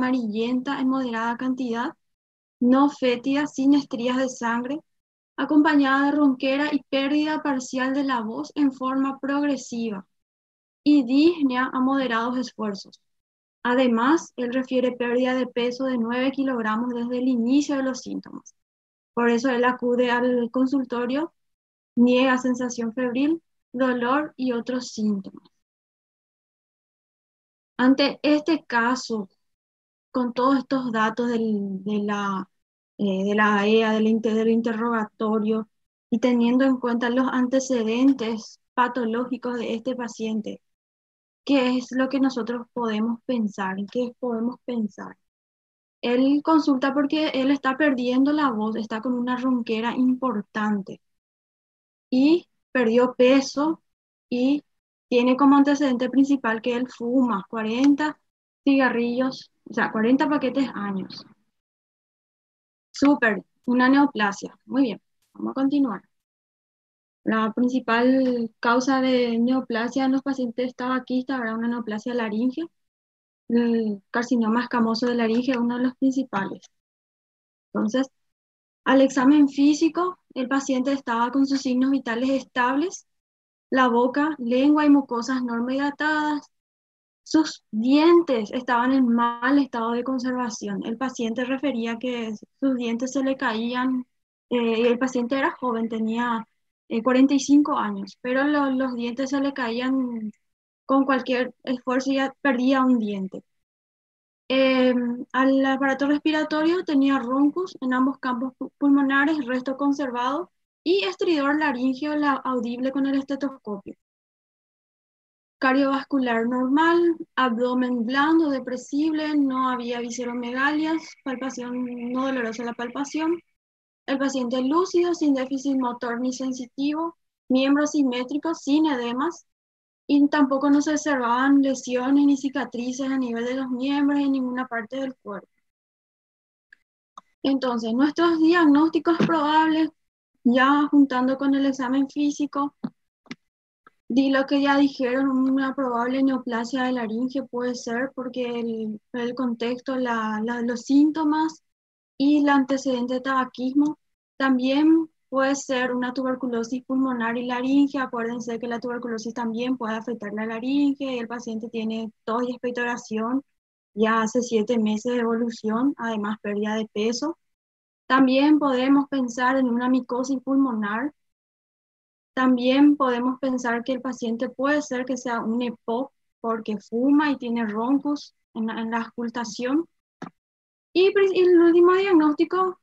amarillenta en moderada cantidad, no fétida, sin estrías de sangre, acompañada de ronquera y pérdida parcial de la voz en forma progresiva y disnea a moderados esfuerzos. Además, él refiere pérdida de peso de 9 kilogramos desde el inicio de los síntomas. Por eso él acude al consultorio, niega sensación febril, dolor y otros síntomas. Ante este caso, con todos estos datos de la AEA, del interrogatorio, y teniendo en cuenta los antecedentes patológicos de este paciente, ¿qué es lo que nosotros podemos pensar? ¿En qué podemos pensar? Él consulta porque él está perdiendo la voz, está con una ronquera importante y perdió peso y tiene como antecedente principal que él fuma 40 cigarrillos, o sea, 40 paquetes años. Súper, una neoplasia. Muy bien, vamos a continuar. La principal causa de neoplasia en los pacientes tabaquistas era una neoplasia laringe. El carcinoma escamoso de laringe es uno de los principales. Entonces, al examen físico, el paciente estaba con sus signos vitales estables, la boca, lengua y mucosas normohidratadas. Sus dientes estaban en mal estado de conservación. El paciente refería que sus dientes se le caían, y el paciente era joven, tenía 45 años, pero los dientes se le caían con cualquier esfuerzo y ya perdía un diente. Eh, Al aparato respiratorio tenía roncus en ambos campos pulmonares, resto conservado, y estridor laríngeo audible con el estetoscopio. Cardiovascular normal, abdomen blando, depresible, no había visceromegalias, palpación no dolorosa la palpación. El paciente lúcido, sin déficit motor ni sensitivo, miembros simétricos, sin edemas, y tampoco no se observaban lesiones ni cicatrices a nivel de los miembros en ninguna parte del cuerpo. Entonces, nuestros diagnósticos probables, ya juntando con el examen físico, di lo que ya dijeron, una probable neoplasia de laringe puede ser porque el contexto, los síntomas y el antecedente de tabaquismo. También puede ser una tuberculosis pulmonar y laringe. Acuérdense que la tuberculosis también puede afectar la laringe y el paciente tiene tos y expectoración ya hace 7 meses de evolución, además pérdida de peso. También podemos pensar en una micosis pulmonar. También podemos pensar que el paciente puede ser que sea un EPOC porque fuma y tiene roncos en la auscultación. Y el último diagnóstico,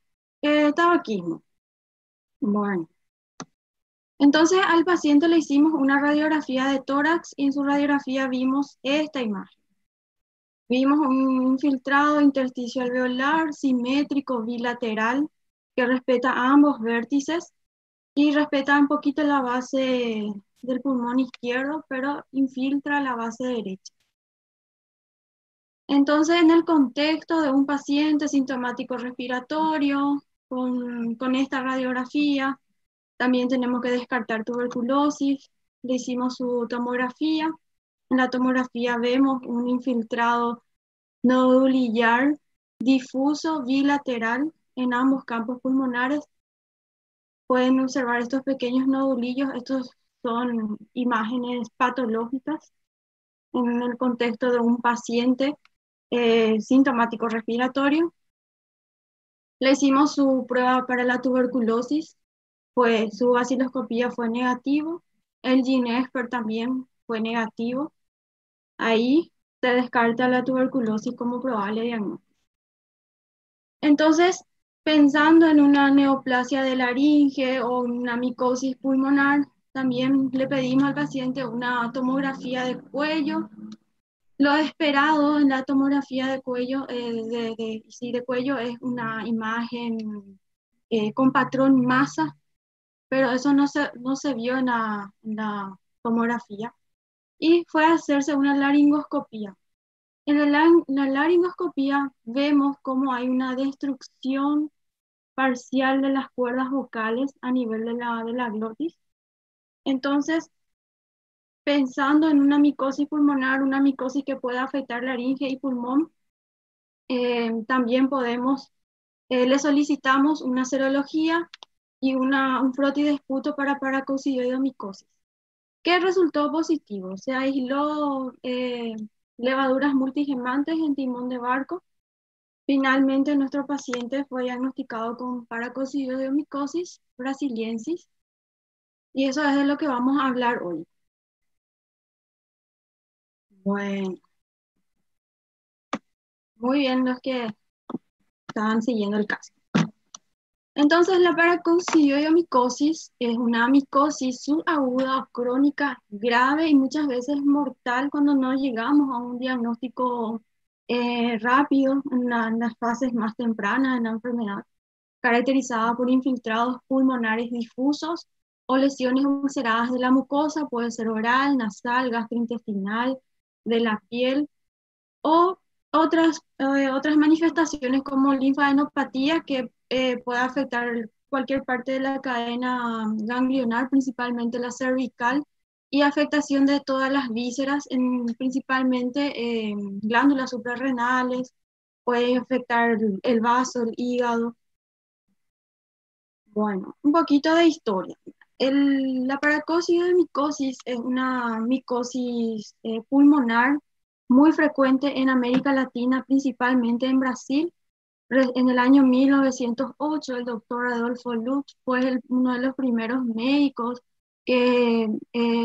tabaquismo. Bueno, entonces al paciente le hicimos una radiografía de tórax y en su radiografía vimos esta imagen. Vimos un infiltrado intersticio alveolar, simétrico, bilateral, que respeta ambos vértices y respeta un poquito la base del pulmón izquierdo, pero infiltra la base derecha. Entonces, en el contexto de un paciente sintomático respiratorio, con esta radiografía, también tenemos que descartar tuberculosis. Le hicimos su tomografía. En la tomografía vemos un infiltrado nodulillar difuso bilateral en ambos campos pulmonares. Pueden observar estos pequeños nodulillos. Estos son imágenes patológicas en el contexto de un paciente sintomático respiratorio. Le hicimos su prueba para la tuberculosis, pues su vaciloscopía fue negativo, el GeneXpert también fue negativo. Ahí se descarta la tuberculosis como probable diagnóstico. Entonces, pensando en una neoplasia de laringe o una micosis pulmonar, también le pedimos al paciente una tomografía de cuello. Lo esperado en la tomografía de cuello, de cuello es una imagen con patrón masa, pero eso no se vio en la tomografía. Y fue a hacerse una laringoscopía. En la laringoscopía vemos cómo hay una destrucción parcial de las cuerdas vocales a nivel de la glotis. Entonces, pensando en una micosis pulmonar, una micosis que pueda afectar laringe y pulmón, También le solicitamos una serología y un froti de esputo para paracoccidioidomicosis, que resultó positivo. Se aisló levaduras multigemantes en timón de barco. Finalmente, nuestro paciente fue diagnosticado con paracoccidioidomicosis brasiliensis y eso es de lo que vamos a hablar hoy. Bueno, muy bien los que estaban siguiendo el caso. Entonces, la paracoccidioidomicosis es una micosis subaguda o crónica grave y muchas veces mortal cuando no llegamos a un diagnóstico rápido en las fases más tempranas de la enfermedad, caracterizada por infiltrados pulmonares difusos o lesiones ulceradas de la mucosa, puede ser oral, nasal, gastrointestinal, de la piel, o otras manifestaciones como linfadenopatía que puede afectar cualquier parte de la cadena ganglionar, principalmente la cervical, y afectación de todas las vísceras, principalmente glándulas suprarrenales, puede afectar el vaso, el hígado. Bueno, un poquito de historia. La paracoccidioidomicosis es una micosis pulmonar muy frecuente en América Latina, principalmente en Brasil. En el año 1908, el doctor Adolfo Lutz fue uno de los primeros médicos que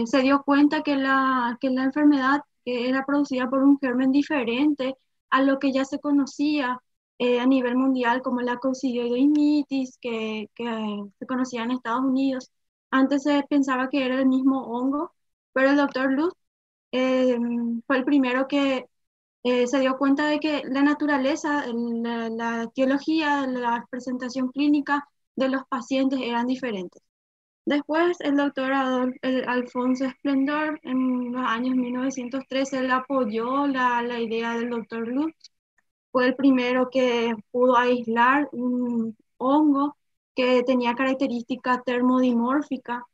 se dio cuenta que la enfermedad era producida por un germen diferente a lo que ya se conocía a nivel mundial como la coccidioidomitis, que se conocía en Estados Unidos. Antes se pensaba que era el mismo hongo, pero el doctor Lutz eh, fue el primero que se dio cuenta de que la naturaleza, la etiología, la presentación clínica de los pacientes eran diferentes. Después, el doctor Alfonso Esplendor, en los años 1913, él apoyó la idea del doctor Lutz. Fue el primero que pudo aislar un hongo que tenía característica termodimórfica,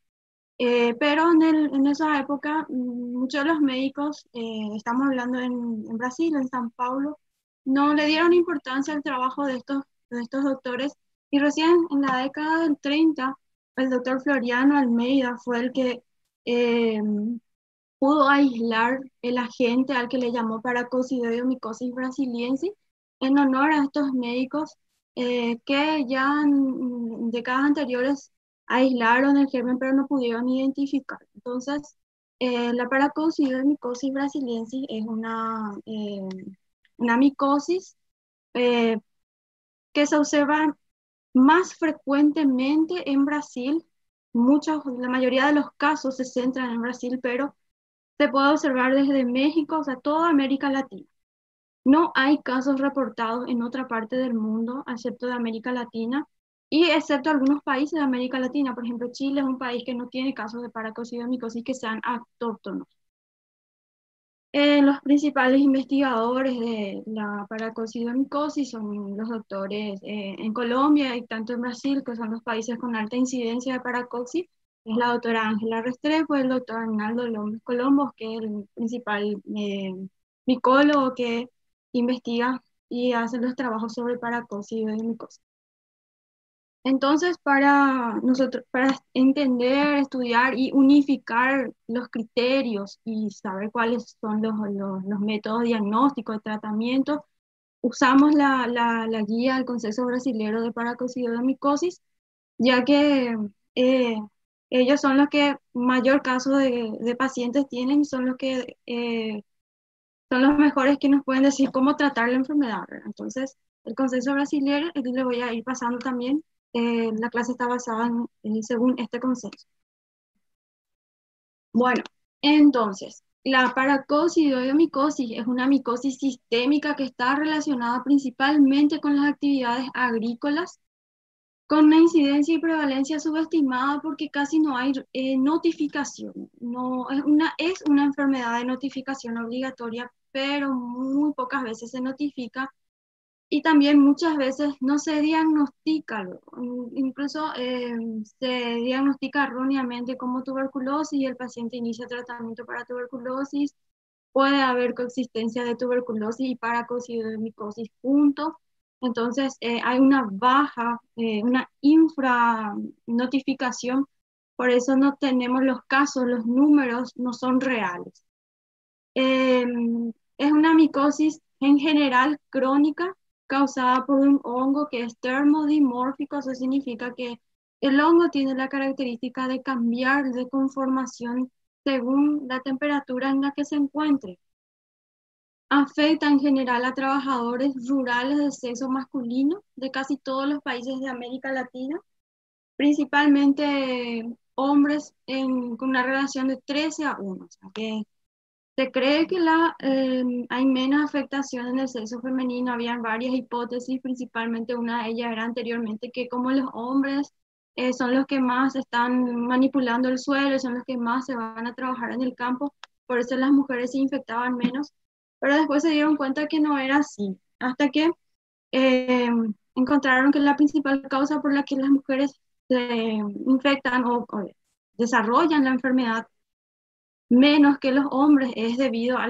pero en esa época muchos de los médicos, estamos hablando en Brasil, en San Paulo, no le dieron importancia al trabajo de estos doctores, y recién en la década del 30 el doctor Floriano Almeida fue el que eh, pudo aislar el agente al que le llamó Paracoccidioidomicosis brasiliensis en honor a estos médicos que ya en décadas anteriores aislaron el germen pero no pudieron identificar. Entonces, la paracoccidioidomicosis brasiliensis es una micosis eh, que se observa más frecuentemente en Brasil. La mayoría de los casos se centran en Brasil, pero se puede observar desde México, o sea, toda América Latina. No hay casos reportados en otra parte del mundo, excepto de América Latina, y excepto algunos países de América Latina. Por ejemplo, Chile es un país que no tiene casos de paracoccidiomicosis que sean autóctonos. Los principales investigadores de la paracoccidiomicosis son los doctores en Colombia y tanto en Brasil, que son los países con alta incidencia de paracoxis. Es la doctora Ángela Restrepo y el doctor Arnaldo López Colombos, que es el principal micólogo que investiga y hace los trabajos sobre paracoccidiomicosis. Entonces, para entender, estudiar y unificar los criterios y saber cuáles son los métodos diagnósticos de tratamiento, usamos la guía del Consejo Brasilero de Paracoccidiomicosis, ya que eh, ellos son los que mayor caso de pacientes tienen y son los que son los mejores que nos pueden decir cómo tratar la enfermedad, ¿verdad? Entonces, el consenso brasileño, le voy a ir pasando también, la clase está basada según este consenso. Bueno, entonces, la paracoccidiomicosis es una micosis sistémica que está relacionada principalmente con las actividades agrícolas, con una incidencia y prevalencia subestimada porque casi no hay notificación. No, es una enfermedad de notificación obligatoria, pero muy pocas veces se notifica y también muchas veces no se diagnostica. Incluso se diagnostica erróneamente como tuberculosis y el paciente inicia tratamiento para tuberculosis puede haber coexistencia de tuberculosis y paracoccidiomicosis juntos. Entonces, hay una baja, una infranotificación, por eso no tenemos los casos, los números no son reales. Es una micosis en general crónica causada por un hongo que es termodimórfico. Eso significa que el hongo tiene la característica de cambiar de conformación según la temperatura en la que se encuentre. Afecta en general a trabajadores rurales de sexo masculino de casi todos los países de América Latina, principalmente hombres con una relación de 13-1. O sea, que se cree que hay menos afectación en el sexo femenino. Habían varias hipótesis, principalmente una de ellas era anteriormente que como los hombres son los que más están manipulando el suelo, son los que más se van a trabajar en el campo, por eso las mujeres se infectaban menos, pero después se dieron cuenta que no era así, hasta que eh, encontraron que la principal causa por la que las mujeres se infectan o desarrollan la enfermedad menos que los hombres es debido a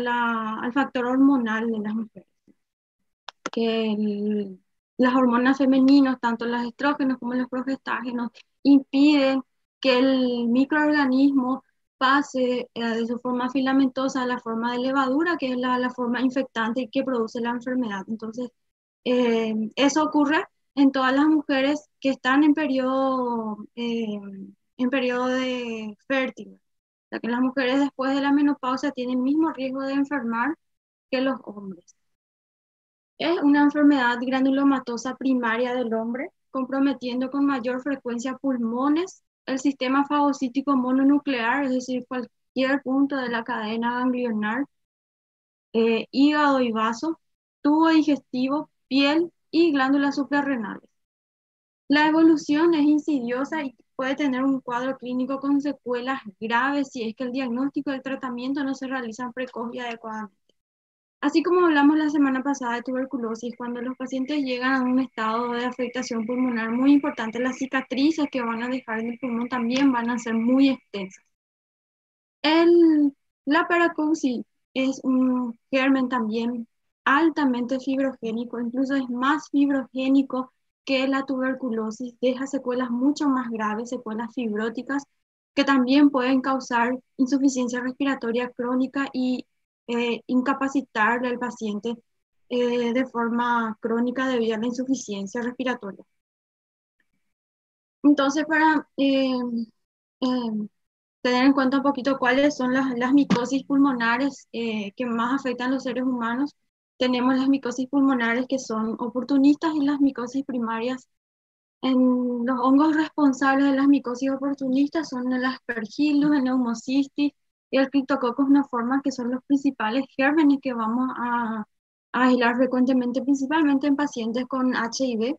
al factor hormonal de las mujeres, que las hormonas femeninas, tanto los estrógenos como los progestágenos, impiden que el microorganismo pase de su forma filamentosa a la forma de levadura, que es la forma infectante que produce la enfermedad. Entonces, eso ocurre en todas las mujeres que están en periodo de fértil. O sea, que las mujeres después de la menopausia tienen el mismo riesgo de enfermar que los hombres. Es una enfermedad granulomatosa primaria del hombre, comprometiendo con mayor frecuencia pulmones, el sistema fagocítico mononuclear, es decir, cualquier punto de la cadena ganglionar, hígado y vaso, tubo digestivo, piel y glándulas suprarrenales. La evolución es insidiosa y puede tener un cuadro clínico con secuelas graves si es que el diagnóstico y el tratamiento no se realizan precoz y adecuadamente. Así como hablamos la semana pasada de tuberculosis, cuando los pacientes llegan a un estado de afectación pulmonar muy importante, las cicatrices que van a dejar en el pulmón también van a ser muy extensas. La paracousi es un germen también altamente fibrogénico, incluso es más fibrogénico que la tuberculosis, deja secuelas mucho más graves, secuelas fibróticas, que también pueden causar insuficiencia respiratoria crónica y incapacitar al paciente de forma crónica debido a la insuficiencia respiratoria. Entonces, para tener en cuenta un poquito cuáles son las micosis pulmonares que más afectan a los seres humanos, tenemos las micosis pulmonares que son oportunistas y las micosis primarias. Los hongos responsables de las micosis oportunistas son el Aspergillus, el Pneumocystis y el Cryptococcus neoformas, que son los principales gérmenes que vamos a aislar frecuentemente, principalmente en pacientes con HIV.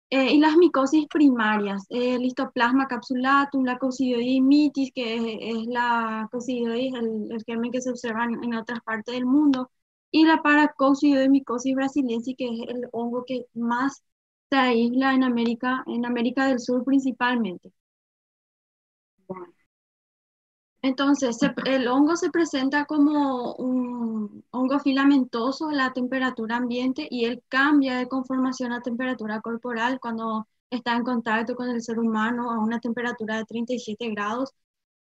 Y las micosis primarias, el Histoplasma capsulatum, la Coccidioides mitis, que es la coccidioides, el germen que se observa en otras partes del mundo, y la Paracoccidioides brasiliensis, que es el hongo que más se aísla en América del Sur principalmente. Bueno. Entonces, el hongo se presenta como un hongo filamentoso a la temperatura ambiente y él cambia de conformación a temperatura corporal cuando está en contacto con el ser humano a una temperatura de 37 grados,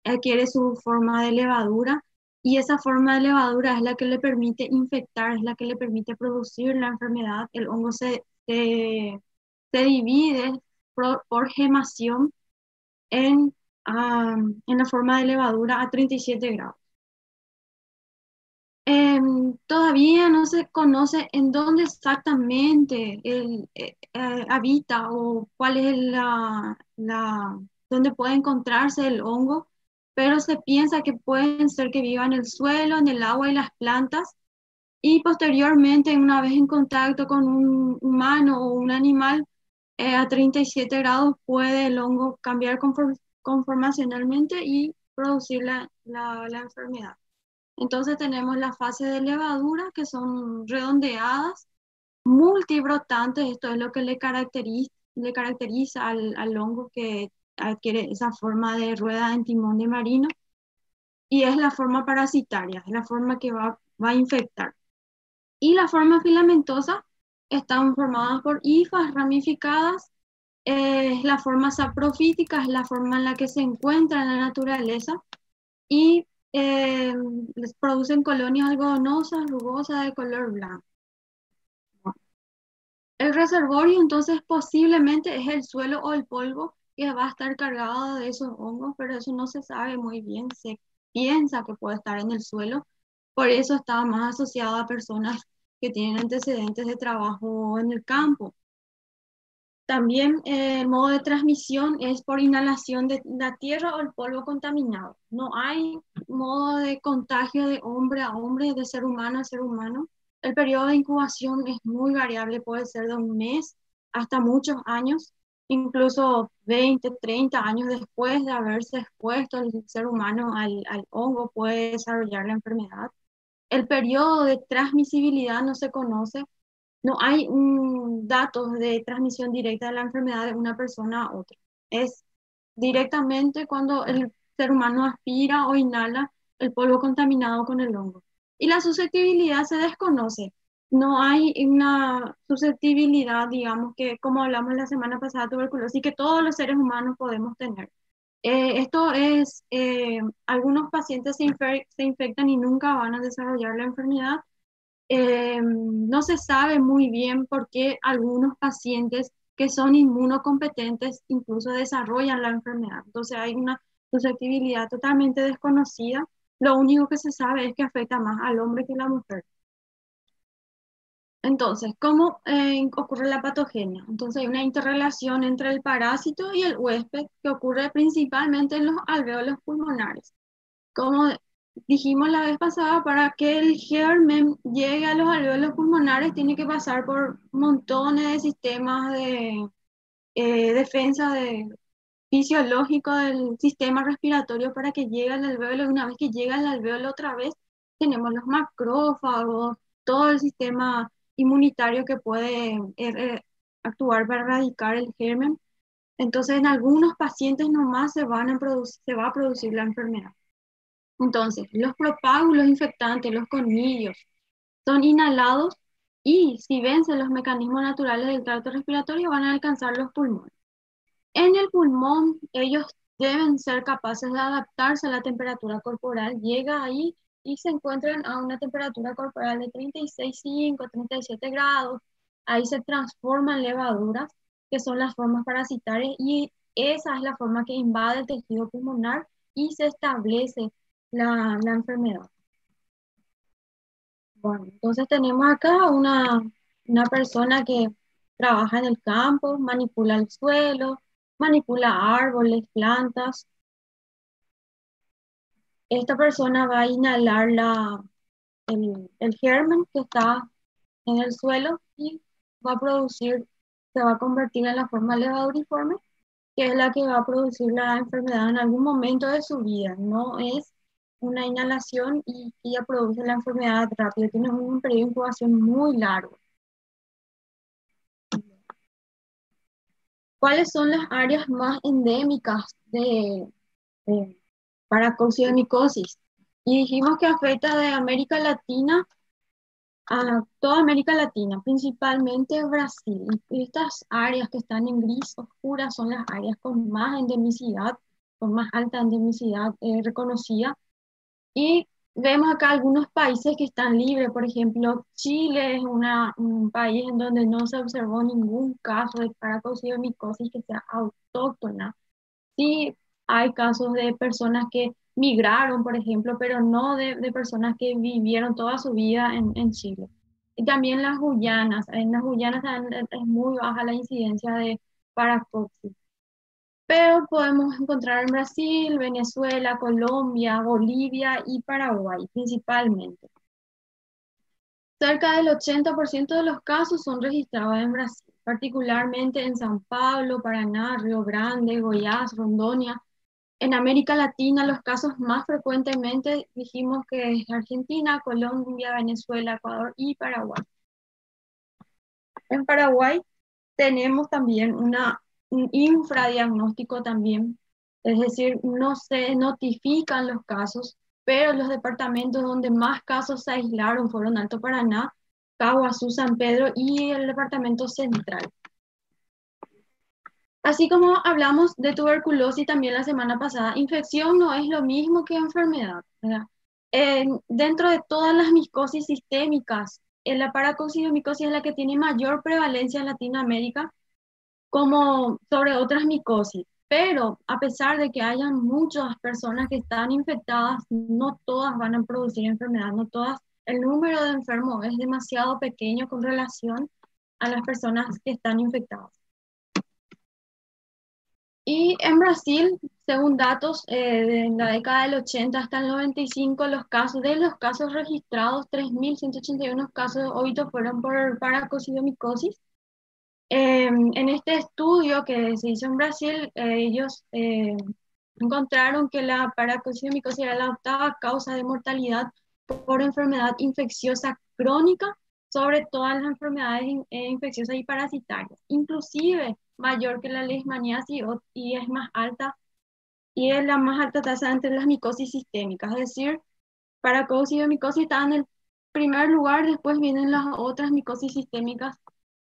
adquiere su forma de levadura y esa forma de levadura es la que le permite infectar, es la que le permite producir la enfermedad. El hongo se divide por gemación en, en la forma de levadura a 37 grados. Todavía no se conoce en dónde exactamente él habita o cuál es dónde puede encontrarse el hongo, pero se piensa que pueden ser que viva en el suelo, en el agua y las plantas, y posteriormente, una vez en contacto con un humano o un animal, a 37 grados puede el hongo cambiar conformacionalmente y producir la enfermedad. Entonces tenemos la fase de levadura, que son redondeadas, multibrotantes. Esto es lo que le caracteriza al hongo que adquiere esa forma de rueda en timón de marino. y es la forma parasitaria, es la forma que va a infectar. Y la forma filamentosa están formadas por hifas ramificadas, es la forma saprofítica, es la forma en la que se encuentra en la naturaleza y les producen colonias algodonosas, rugosas de color blanco. El reservorio entonces posiblemente es el suelo o el polvo que va a estar cargado de esos hongos, pero eso no se sabe muy bien, se piensa que puede estar en el suelo, por eso está más asociado a personas que tienen antecedentes de trabajo en el campo. También el modo de transmisión es por inhalación de la tierra o el polvo contaminado. No hay modo de contagio de hombre a hombre, de ser humano a ser humano. El periodo de incubación es muy variable, puede ser de un mes hasta muchos años, incluso 20, 30 años después de haberse expuesto el ser humano al hongo puede desarrollar la enfermedad. El periodo de transmisibilidad no se conoce, no hay datos de transmisión directa de la enfermedad de una persona a otra. Es directamente cuando el ser humano aspira o inhala el polvo contaminado con el hongo. Y la susceptibilidad se desconoce. No hay una susceptibilidad, digamos, que como hablamos la semana pasada, tuberculosis, que todos los seres humanos podemos tener. Esto es, algunos pacientes se infectan y nunca van a desarrollar la enfermedad. No se sabe muy bien por qué algunos pacientes que son inmunocompetentes incluso desarrollan la enfermedad. Entonces hay una susceptibilidad totalmente desconocida. Lo único que se sabe es que afecta más al hombre que a la mujer. Entonces, ¿cómo ocurre la patogenia? Entonces hay una interrelación entre el parásito y el huésped que ocurre principalmente en los alvéolos pulmonares. Como dijimos la vez pasada, para que el germen llegue a los alvéolos pulmonares tiene que pasar por montones de sistemas de defensa fisiológico del sistema respiratorio para que llegue al alvéolo. Y una vez que llega al alvéolo otra vez, tenemos los macrófagos, todo el sistema inmunitario que puede actuar para erradicar el germen. Entonces, en algunos pacientes nomás se va a producir la enfermedad. Entonces, los propágulos infectantes, los colmillos, son inhalados y si vencen los mecanismos naturales del tracto respiratorio van a alcanzar los pulmones. En el pulmón, ellos deben ser capaces de adaptarse a la temperatura corporal. Llega ahí y se encuentran a una temperatura corporal de 36,5, 37 grados. Ahí se transforman levaduras, que son las formas parasitarias, y esa es la forma que invade el tejido pulmonar y se establece la enfermedad. Bueno, entonces tenemos acá una persona que trabaja en el campo, manipula el suelo, manipula árboles, plantas. Esta persona va a inhalar el germen que está en el suelo y va a producir, se va a convertir en la forma levaduriforme, que es la que va a producir la enfermedad en algún momento de su vida. No es una inhalación y ella produce la enfermedad rápido, tiene un periodo de incubación muy largo. ¿Cuáles son las áreas más endémicas de paracoccidiomicosis? Y dijimos que afecta de América Latina a toda América Latina, principalmente Brasil. Y estas áreas que están en gris oscura son las áreas con más endemicidad, con más alta endemicidad reconocida. Y vemos acá algunos países que están libres, por ejemplo, Chile es un país en donde no se observó ningún caso de paracoccidiomicosis que sea autóctona. Sí hay casos de personas que migraron, por ejemplo, pero no de personas que vivieron toda su vida en Chile. Y también las Guyanas, en las Guyanas también es muy baja la incidencia de paracoxis. Pero podemos encontrar en Brasil, Venezuela, Colombia, Bolivia y Paraguay principalmente. Cerca del 80% de los casos son registrados en Brasil, particularmente en San Pablo, Paraná, Río Grande, Goiás, Rondônia. En América Latina, los casos más frecuentemente dijimos que es Argentina, Colombia, Venezuela, Ecuador y Paraguay. En Paraguay tenemos también un infradiagnóstico también, es decir, no se notifican los casos pero los departamentos donde más casos se aislaron fueron Alto Paraná, Caguazú, San Pedro y el departamento central. Así como hablamos de tuberculosis también la semana pasada, infección no es lo mismo que enfermedad, ¿verdad? Dentro de todas las micosis sistémicas, la paracoccidiomicosis es la que tiene mayor prevalencia en Latinoamérica, como sobre otras micosis. Pero a pesar de que hayan muchas personas que están infectadas, no todas van a producir enfermedad, no todas. El número de enfermos es demasiado pequeño con relación a las personas que están infectadas. Y en Brasil, según datos de la década del 80 hasta el 95, de los casos registrados, 3.181 casos de óbito fueron por paracoccidiomicosis. En este estudio que se hizo en Brasil, ellos encontraron que la paracoccidiomicosis era la octava causa de mortalidad por enfermedad infecciosa crónica sobre todas las enfermedades infecciosas y parasitarias, inclusive mayor que la leishmaniasis y es más alta, y es la más alta tasa entre las micosis sistémicas, es decir, paracoccidiomicosis está en el primer lugar, después vienen las otras micosis sistémicas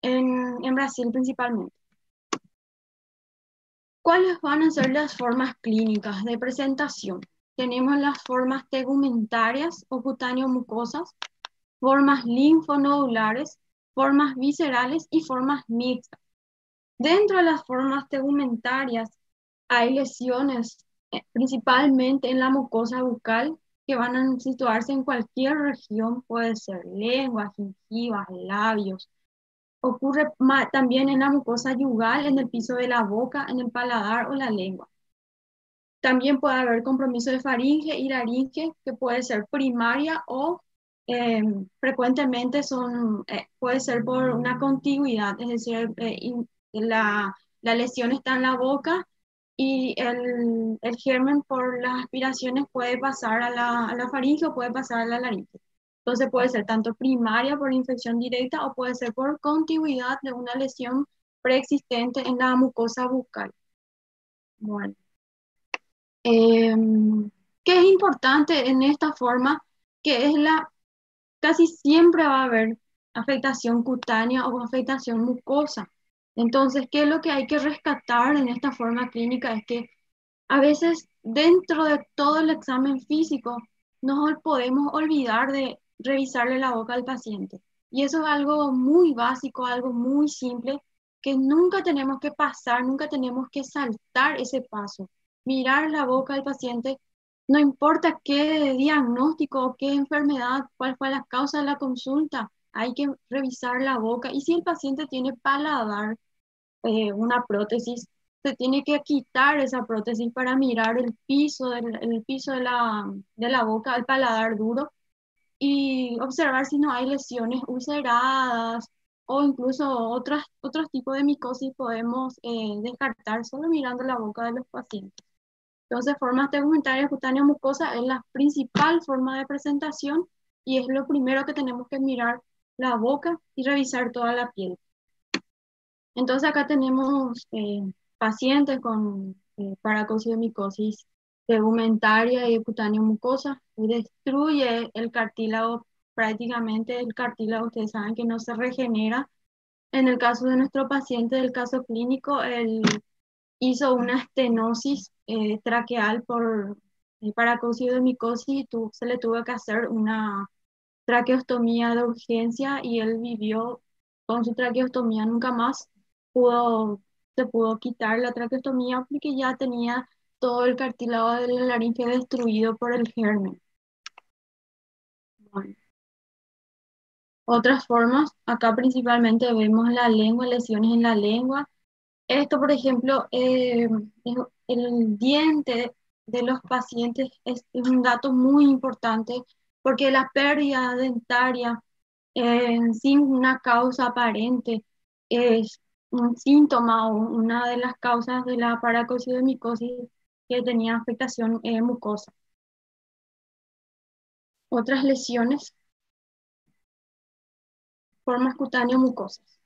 en Brasil principalmente. ¿Cuáles van a ser las formas clínicas de presentación? Tenemos las formas tegumentarias o cutáneo-mucosas, formas linfonodulares, formas viscerales y formas mixtas. Dentro de las formas tegumentarias hay lesiones, principalmente en la mucosa bucal, que van a situarse en cualquier región, puede ser lengua, gengivas, labios. Ocurre también en la mucosa yugal, en el piso de la boca, en el paladar o la lengua. También puede haber compromiso de faringe y laringe, que puede ser primaria o frecuentemente puede ser por una contigüidad, es decir, la lesión está en la boca y el germen por las aspiraciones puede pasar a la faringe o puede pasar a la laringe. Entonces puede ser tanto primaria por infección directa o puede ser por contigüidad de una lesión preexistente en la mucosa bucal. Bueno. ¿Qué es importante en esta forma? Que es casi siempre va a haber afectación cutánea o afectación mucosa. Entonces, ¿qué es lo que hay que rescatar en esta forma clínica? Es que a veces dentro de todo el examen físico no podemos olvidar de revisarle la boca al paciente. Y eso es algo muy básico, algo muy simple, que nunca tenemos que pasar, nunca tenemos que saltar ese paso. Mirar la boca del paciente, no importa qué diagnóstico o qué enfermedad, cuál fue la causa de la consulta, hay que revisar la boca. Y si el paciente tiene paladar, una prótesis, se tiene que quitar esa prótesis para mirar el piso de la boca, el paladar duro, y observar si no hay lesiones ulceradas o incluso otros tipos de micosis podemos descartar solo mirando la boca de los pacientes. Entonces, formas tegumentarias cutánea mucosa es la principal forma de presentación y es lo primero que tenemos que mirar la boca y revisar toda la piel. Entonces acá tenemos pacientes con paracoccidiomicosis tegumentaria y cutáneo mucosa, y destruye el cartílago, prácticamente el cartílago, ustedes saben que no se regenera. En el caso de nuestro paciente, del caso clínico, él hizo una estenosis traqueal por paracoccidiomicosis y se le tuvo que hacer una traqueostomía de urgencia y él vivió con su traqueostomía, nunca más se pudo quitar la traqueostomía porque ya tenía todo el cartílago de la laringe destruido por el germen. Bueno, otras formas, acá principalmente vemos la lengua, lesiones en la lengua. Esto, por ejemplo, el diente de los pacientes es un dato muy importante porque la pérdida dentaria sin una causa aparente es un síntoma o una de las causas de la paracoccidiomicosis que tenía afectación mucosa. Otras lesiones, formas cutáneas mucosas.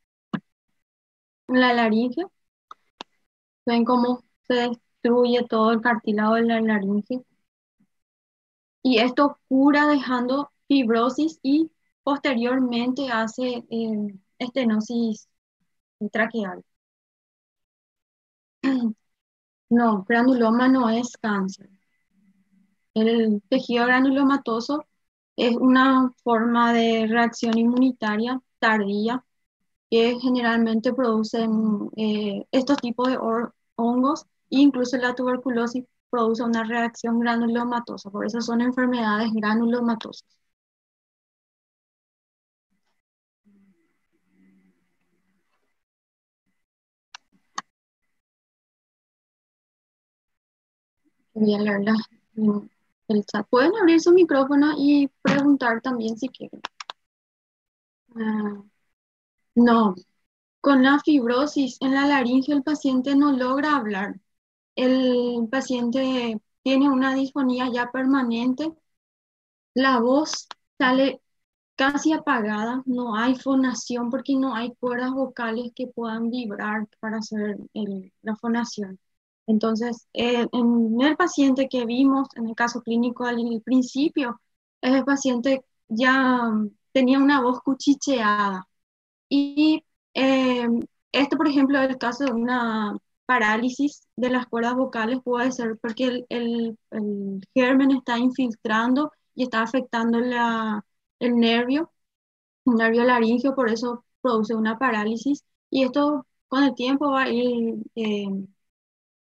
En la laringe, ven cómo se destruye todo el cartílago de la laringe. y esto cura dejando fibrosis y posteriormente hace estenosis traqueal. No, granuloma no es cáncer. El tejido granulomatoso es una forma de reacción inmunitaria tardía que generalmente producen estos tipos de hongos, e incluso la tuberculosis produce una reacción granulomatosa, por eso son enfermedades granulomatosas. Voy a leer mm, el chat. Pueden abrir su micrófono y preguntar también si quieren. Ah, no, con la fibrosis en la laringe el paciente no logra hablar. El paciente tiene una disfonía ya permanente, la voz sale casi apagada, no hay fonación porque no hay cuerdas vocales que puedan vibrar para hacer la fonación. Entonces, en el paciente que vimos, en el caso clínico al principio, el paciente ya tenía una voz cuchicheada. Y esto, por ejemplo, el caso de una parálisis de las cuerdas vocales puede ser porque el germen está infiltrando y está afectando el nervio laríngeo, por eso produce una parálisis. Y esto con el tiempo va a ir,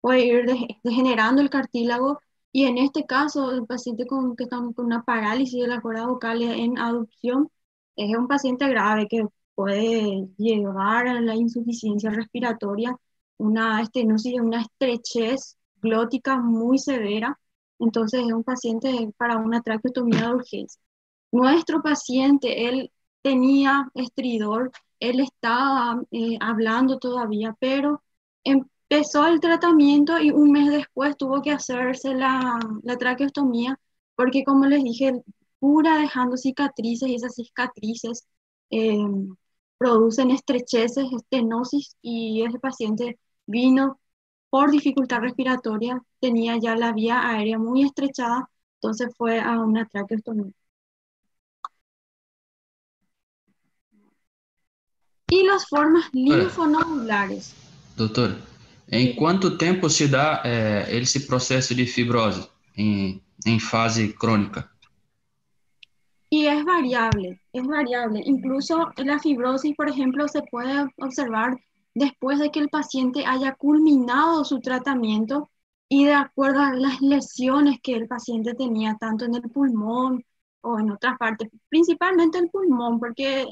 puede ir degenerando el cartílago. Y en este caso, el paciente que está con una parálisis de las cuerdas vocales en adopción es un paciente grave que puede llevar a la insuficiencia respiratoria, una estenosis, una estrechez glótica muy severa. Entonces, es un paciente para una traqueotomía de urgencia. Nuestro paciente, él tenía estridor, él estaba hablando todavía, pero empezó el tratamiento y un mes después tuvo que hacerse la traqueostomía, porque como les dije, cura dejando cicatrices y esas cicatrices eh, producen estrecheces, estenosis, y ese paciente vino por dificultad respiratoria, tenía ya la vía aérea muy estrechada, entonces fue a una traqueostomía. Y las formas Doutora, linfonodulares. doutora, em quanto tempo se dá esse processo de fibrose em fase crônica? Y es variable, es variable. Incluso la fibrosis, por ejemplo, se puede observar después de que el paciente haya culminado su tratamiento y de acuerdo a las lesiones que el paciente tenía, tanto en el pulmón o en otras partes, principalmente el pulmón, porque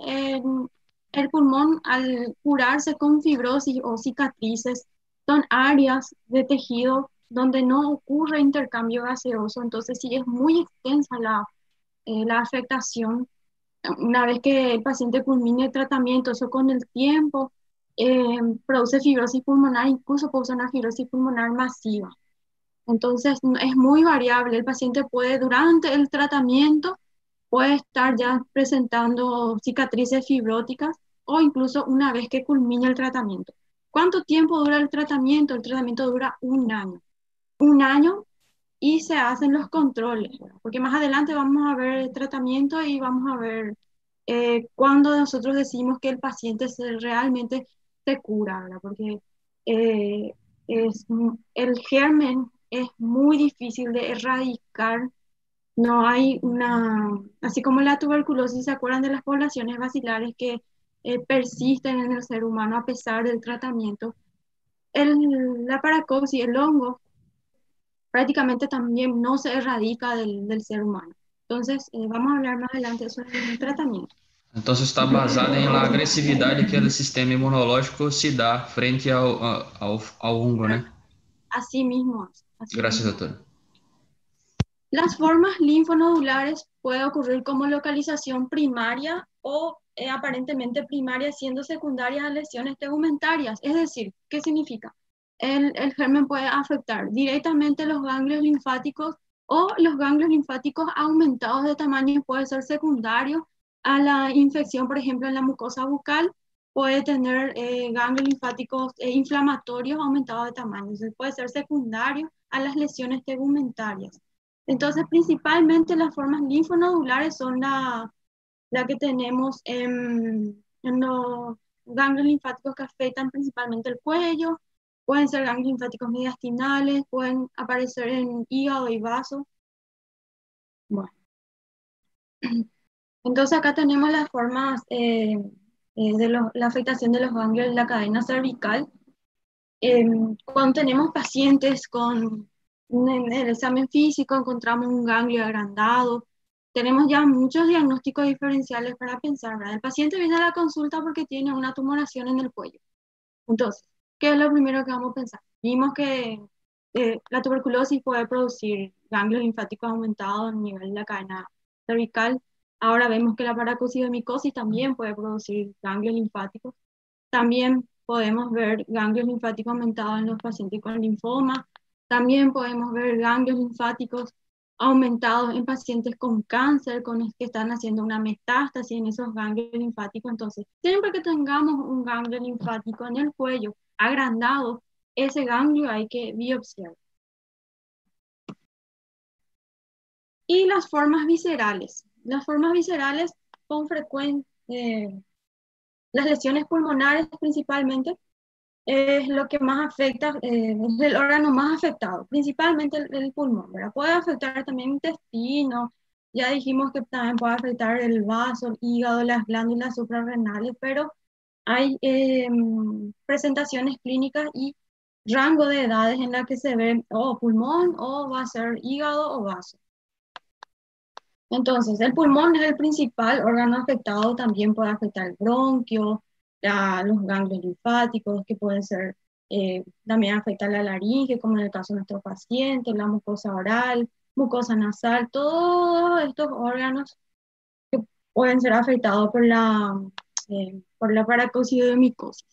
el pulmón al curarse con fibrosis o cicatrices son áreas de tejido donde no ocurre intercambio gaseoso, entonces sí es muy extensa la afectación. Una vez que el paciente culmine el tratamiento, eso con el tiempo produce fibrosis pulmonar, incluso produce una fibrosis pulmonar masiva. Entonces es muy variable. El paciente puede, durante el tratamiento, puede estar ya presentando cicatrices fibróticas o incluso una vez que culmine el tratamiento. ¿Cuánto tiempo dura el tratamiento? El tratamiento dura un año. Un año y se hacen los controles, ¿verdad? Porque más adelante vamos a ver el tratamiento y vamos a ver cuándo nosotros decimos que el paciente realmente se cura, ¿verdad? Porque eh, el germen es muy difícil de erradicar. No hay así como la tuberculosis, ¿se acuerdan de las poblaciones bacilares que persisten en el ser humano a pesar del tratamiento? La paracosis, el hongo, prácticamente también no se erradica del ser humano. Entonces, vamos a hablar más adelante sobre el tratamiento. Então, está baseada em la agressividade que o sistema imunológico se dá frente ao fungo, né? Así mismo, así Graças, mismo. doutora. Las formas linfonodulares puede ocurrir como localización primaria o aparentemente primaria, siendo secundarias a lesiones tegumentarias. Es decir, ¿qué significa? El germen puede afectar directamente los ganglios linfáticos o los ganglios linfáticos aumentados de tamaño puede ser secundario a la infección, por ejemplo, en la mucosa bucal, puede tener ganglios linfáticos inflamatorios aumentados de tamaño. Entonces, puede ser secundario a las lesiones tegumentarias. Entonces, principalmente las formas linfonodulares son la que tenemos en los ganglios linfáticos que afectan principalmente el cuello, pueden ser ganglios linfáticos mediastinales, pueden aparecer en hígado y vaso. Bueno, entonces acá tenemos las formas de la afectación de los ganglios de la cadena cervical. Cuando tenemos pacientes en el examen físico, encontramos un ganglio agrandado, tenemos ya muchos diagnósticos diferenciales para pensar, ¿verdad? El paciente viene a la consulta porque tiene una tumoración en el cuello. Entonces, ¿qué es lo primero que vamos a pensar? Vimos que la tuberculosis puede producir ganglios linfáticos aumentados a nivel de la cadena cervical. Ahora vemos que la paracocidomicosis también puede producir ganglios linfáticos. También podemos ver ganglios linfáticos aumentados en los pacientes con linfoma. También podemos ver ganglios linfáticos aumentados en pacientes con cáncer, que están haciendo una metástasis en esos ganglios linfáticos. Entonces, siempre que tengamos un ganglio linfático en el cuello agrandado, ese ganglio hay que biopsiar. Y las formas viscerales. Las formas viscerales con frecuencia, las lesiones pulmonares principalmente, es lo que más afecta, es el órgano más afectado, principalmente el pulmón, ¿verdad? Puede afectar también el intestino, ya dijimos que también puede afectar el vaso, el hígado, las glándulas suprarrenales, pero hay presentaciones clínicas y rango de edades en la que se ve o pulmón o va a ser hígado o vaso. Entonces, el pulmón es el principal órgano afectado, también puede afectar el bronquio, los ganglios linfáticos, que pueden ser, también afecta la laringe, como en el caso de nuestro paciente, la mucosa oral, mucosa nasal, todos estos órganos que pueden ser afectados por la paracocidomicosis.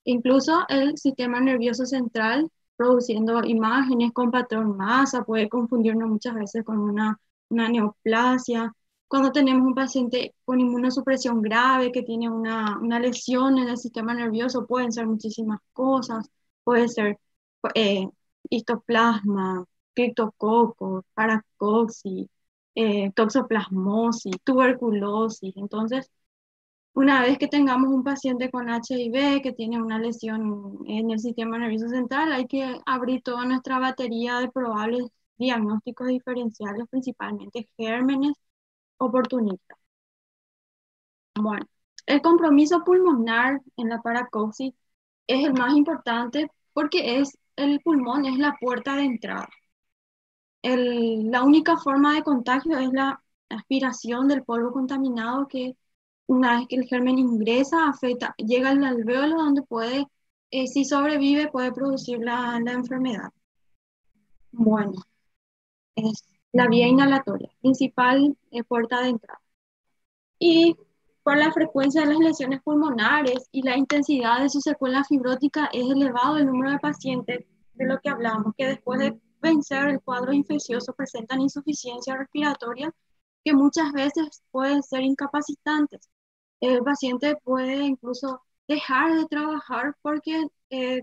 Incluso el sistema nervioso central, produciendo imágenes con patrón masa, puede confundirnos muchas veces con una neoplasia. Cuando tenemos un paciente con inmunosupresión grave que tiene una lesión en el sistema nervioso, pueden ser muchísimas cosas. Puede ser eh, histoplasma, criptococcus, paracoxis, toxoplasmosis, tuberculosis. Entonces, una vez que tengamos un paciente con HIV que tiene una lesión en el sistema nervioso central, hay que abrir toda nuestra batería de probables diagnósticos diferenciales, principalmente gérmenes oportunistas. Bueno, el compromiso pulmonar en la paracoxis es el más importante porque el pulmón es la puerta de entrada. La única forma de contagio es la aspiración del polvo contaminado que una vez que el germen ingresa, afecta, llega al alvéolo donde puede, si sobrevive, puede producir la enfermedad. Bueno, es la vía inhalatoria, principal puerta de entrada. Y por la frecuencia de las lesiones pulmonares y la intensidad de su secuela fibrótica es elevado el número de pacientes de lo que hablamos, que después de vencer el cuadro infeccioso presentan insuficiencia respiratoria que muchas veces pueden ser incapacitantes. El paciente puede incluso dejar de trabajar porque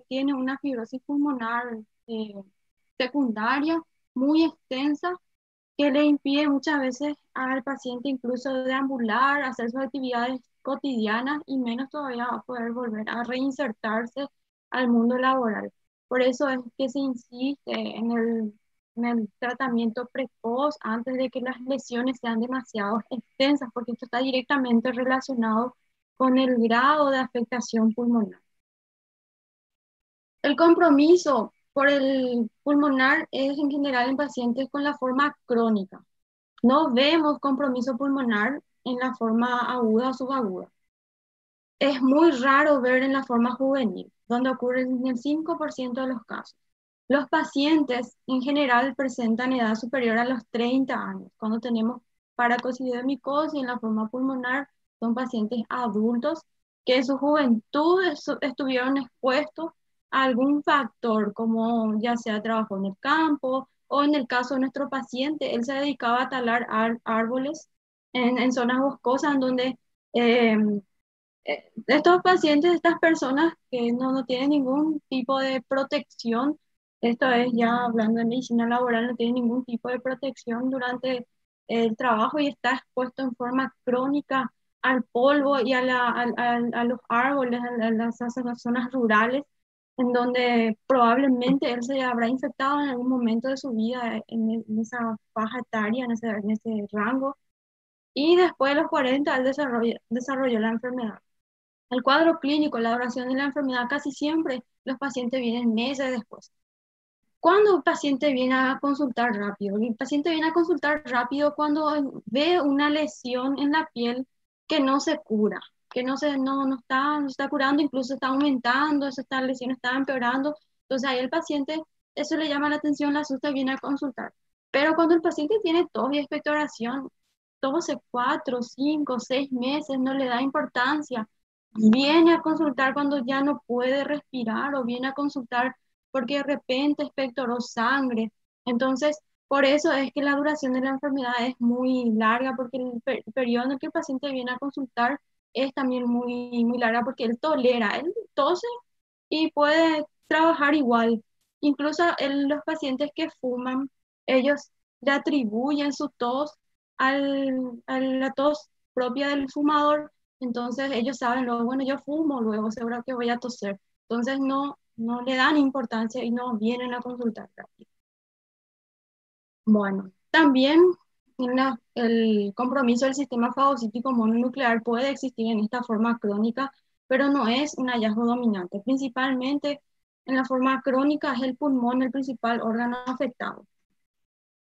tiene una fibrosis pulmonar eh, secundaria muy extensa que le impide muchas veces al paciente incluso deambular, hacer sus actividades cotidianas y menos todavía va a poder volver a reinsertarse al mundo laboral. Por eso es que se insiste en el tratamiento precoz antes de que las lesiones sean demasiado extensas, porque esto está directamente relacionado con el grado de afectación pulmonar. El compromiso por el pulmonar es en general en pacientes con la forma crónica. No vemos compromiso pulmonar en la forma aguda o subaguda. Es muy raro ver en la forma juvenil, donde ocurre en el 5% de los casos. Los pacientes en general presentan edad superior a los 30 años. Cuando tenemos paracocidomicosis en la forma pulmonar, son pacientes adultos que en su juventud estuvieron expuestos a algún factor, como ya sea trabajo en el campo, o en el caso de nuestro paciente, él se dedicaba a talar árboles en zonas boscosas en donde eh, estos pacientes, estas personas que no tienen ningún tipo de protección, Esto es ya hablando de medicina laboral, no tiene ningún tipo de protección durante el trabajo y está expuesto en forma crónica al polvo y a los árboles, a las zonas rurales, en donde probablemente él se habrá infectado en algún momento de su vida en esa faja etaria, en ese rango, y después de los 40 él desarrolló la enfermedad. El cuadro clínico, la duración de la enfermedad, casi siempre los pacientes vienen meses después. ¿Cuándo un paciente viene a consultar rápido? El paciente viene a consultar rápido cuando ve una lesión en la piel que no se cura, que no está curando, incluso está aumentando, esta lesión está empeorando. Entonces ahí el paciente, eso le llama la atención, la asusta y viene a consultar. Pero cuando el paciente tiene tos y expectoración, tos de 4, 5, 6 meses, no le da importancia, viene a consultar cuando ya no puede respirar o viene a consultar porque de repente expectoró sangre. Entonces, por eso es que la duración de la enfermedad es muy larga, porque el periodo en el que el paciente viene a consultar es también muy larga, porque él tolera, él tose y puede trabajar igual. Incluso los pacientes que fuman, ellos le atribuyen su tos a la tos propia del fumador. Entonces ellos saben, luego, bueno, yo fumo, luego seguro que voy a toser. Entonces no le dan importancia y no vienen a consultar rápido. Bueno, también el compromiso del sistema fagocítico mononuclear puede existir en esta forma crónica, pero no es un hallazgo dominante. Principalmente en la forma crónica es el pulmón el principal órgano afectado.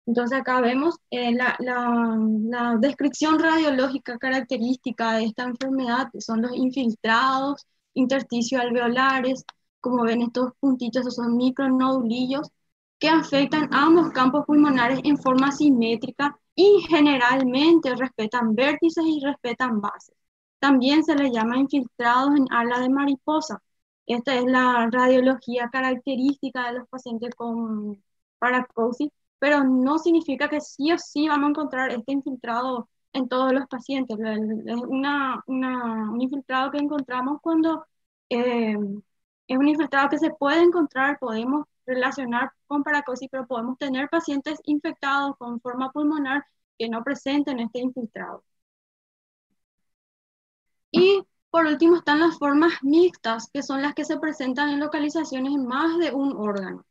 Entonces acá vemos la descripción radiológica característica de esta enfermedad, que son los infiltrados, intersticios alveolares. Como ven, estos puntitos, esos son micronodulillos que afectan ambos campos pulmonares en forma simétrica y generalmente respetan vértices y respetan bases. También se les llama infiltrados en ala de mariposa. Esta es la radiología característica de los pacientes con paracosis, pero no significa que sí o sí vamos a encontrar este infiltrado en todos los pacientes. Es un infiltrado que encontramos cuando eh, es un infiltrado que se puede encontrar, podemos relacionar con paracosis, pero podemos tener pacientes infectados con forma pulmonar que no presenten este infiltrado. Y por último están las formas mixtas, que son las que se presentan en localizaciones en más de un órgano.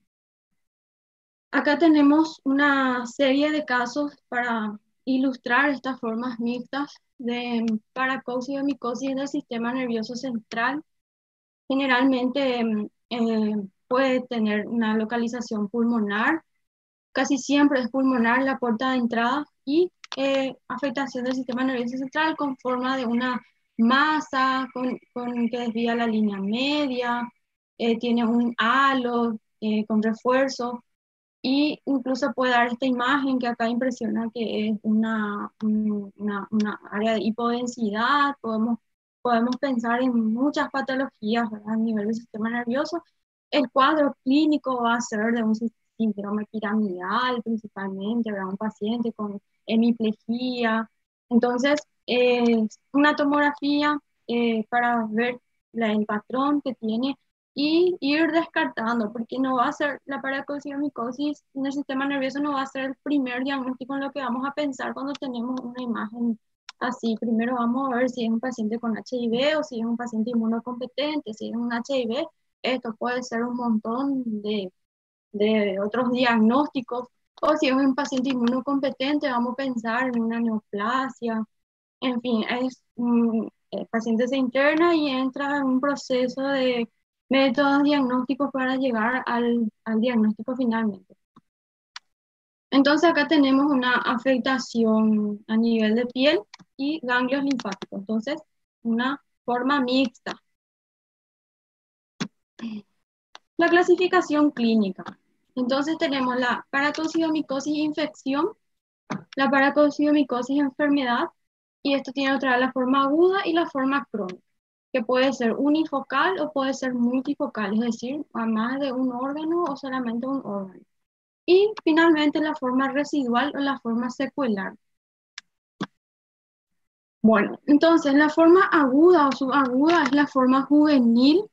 Acá tenemos una serie de casos para ilustrar estas formas mixtas de paracosis o micosis del sistema nervioso central. Generalmente puede tener una localización pulmonar, casi siempre es pulmonar la puerta de entrada y afectación del sistema nervioso central con forma de una masa con que desvía la línea media, tiene un halo con refuerzo. Y incluso puede dar esta imagen que acá impresiona, que es una área de hipodensidad. Podemos pensar en muchas patologías, ¿verdad? A nivel del sistema nervioso. El cuadro clínico va a ser de un síndrome piramidal principalmente, ¿verdad? Un paciente con hemiplegia. Entonces, una tomografía para ver el patrón que tiene y ir descartando, porque no va a ser la paracosiomicosis en el sistema nervioso, no va a ser el primer diagnóstico en lo que vamos a pensar cuando tenemos una imagen así. Primero vamos a ver si es un paciente con HIV o si es un paciente inmunocompetente. Si es un HIV, esto puede ser un montón de otros diagnósticos, o si es un paciente inmunocompetente, vamos a pensar en una neoplasia. En fin, el paciente se interna y entra en un proceso de métodos diagnósticos para llegar al diagnóstico finalmente. Entonces acá tenemos una afectación a nivel de piel y ganglios linfáticos. Entonces, una forma mixta. La clasificación clínica. Entonces tenemos la paracociomicosis infección, la paracociomicosis enfermedad, y esto tiene otra vez la forma aguda y la forma crónica, que puede ser unifocal o puede ser multifocal, es decir, a más de un órgano o solamente un órgano. Y finalmente la forma residual o la forma secuelar. Bueno, entonces la forma aguda o subaguda es la forma juvenil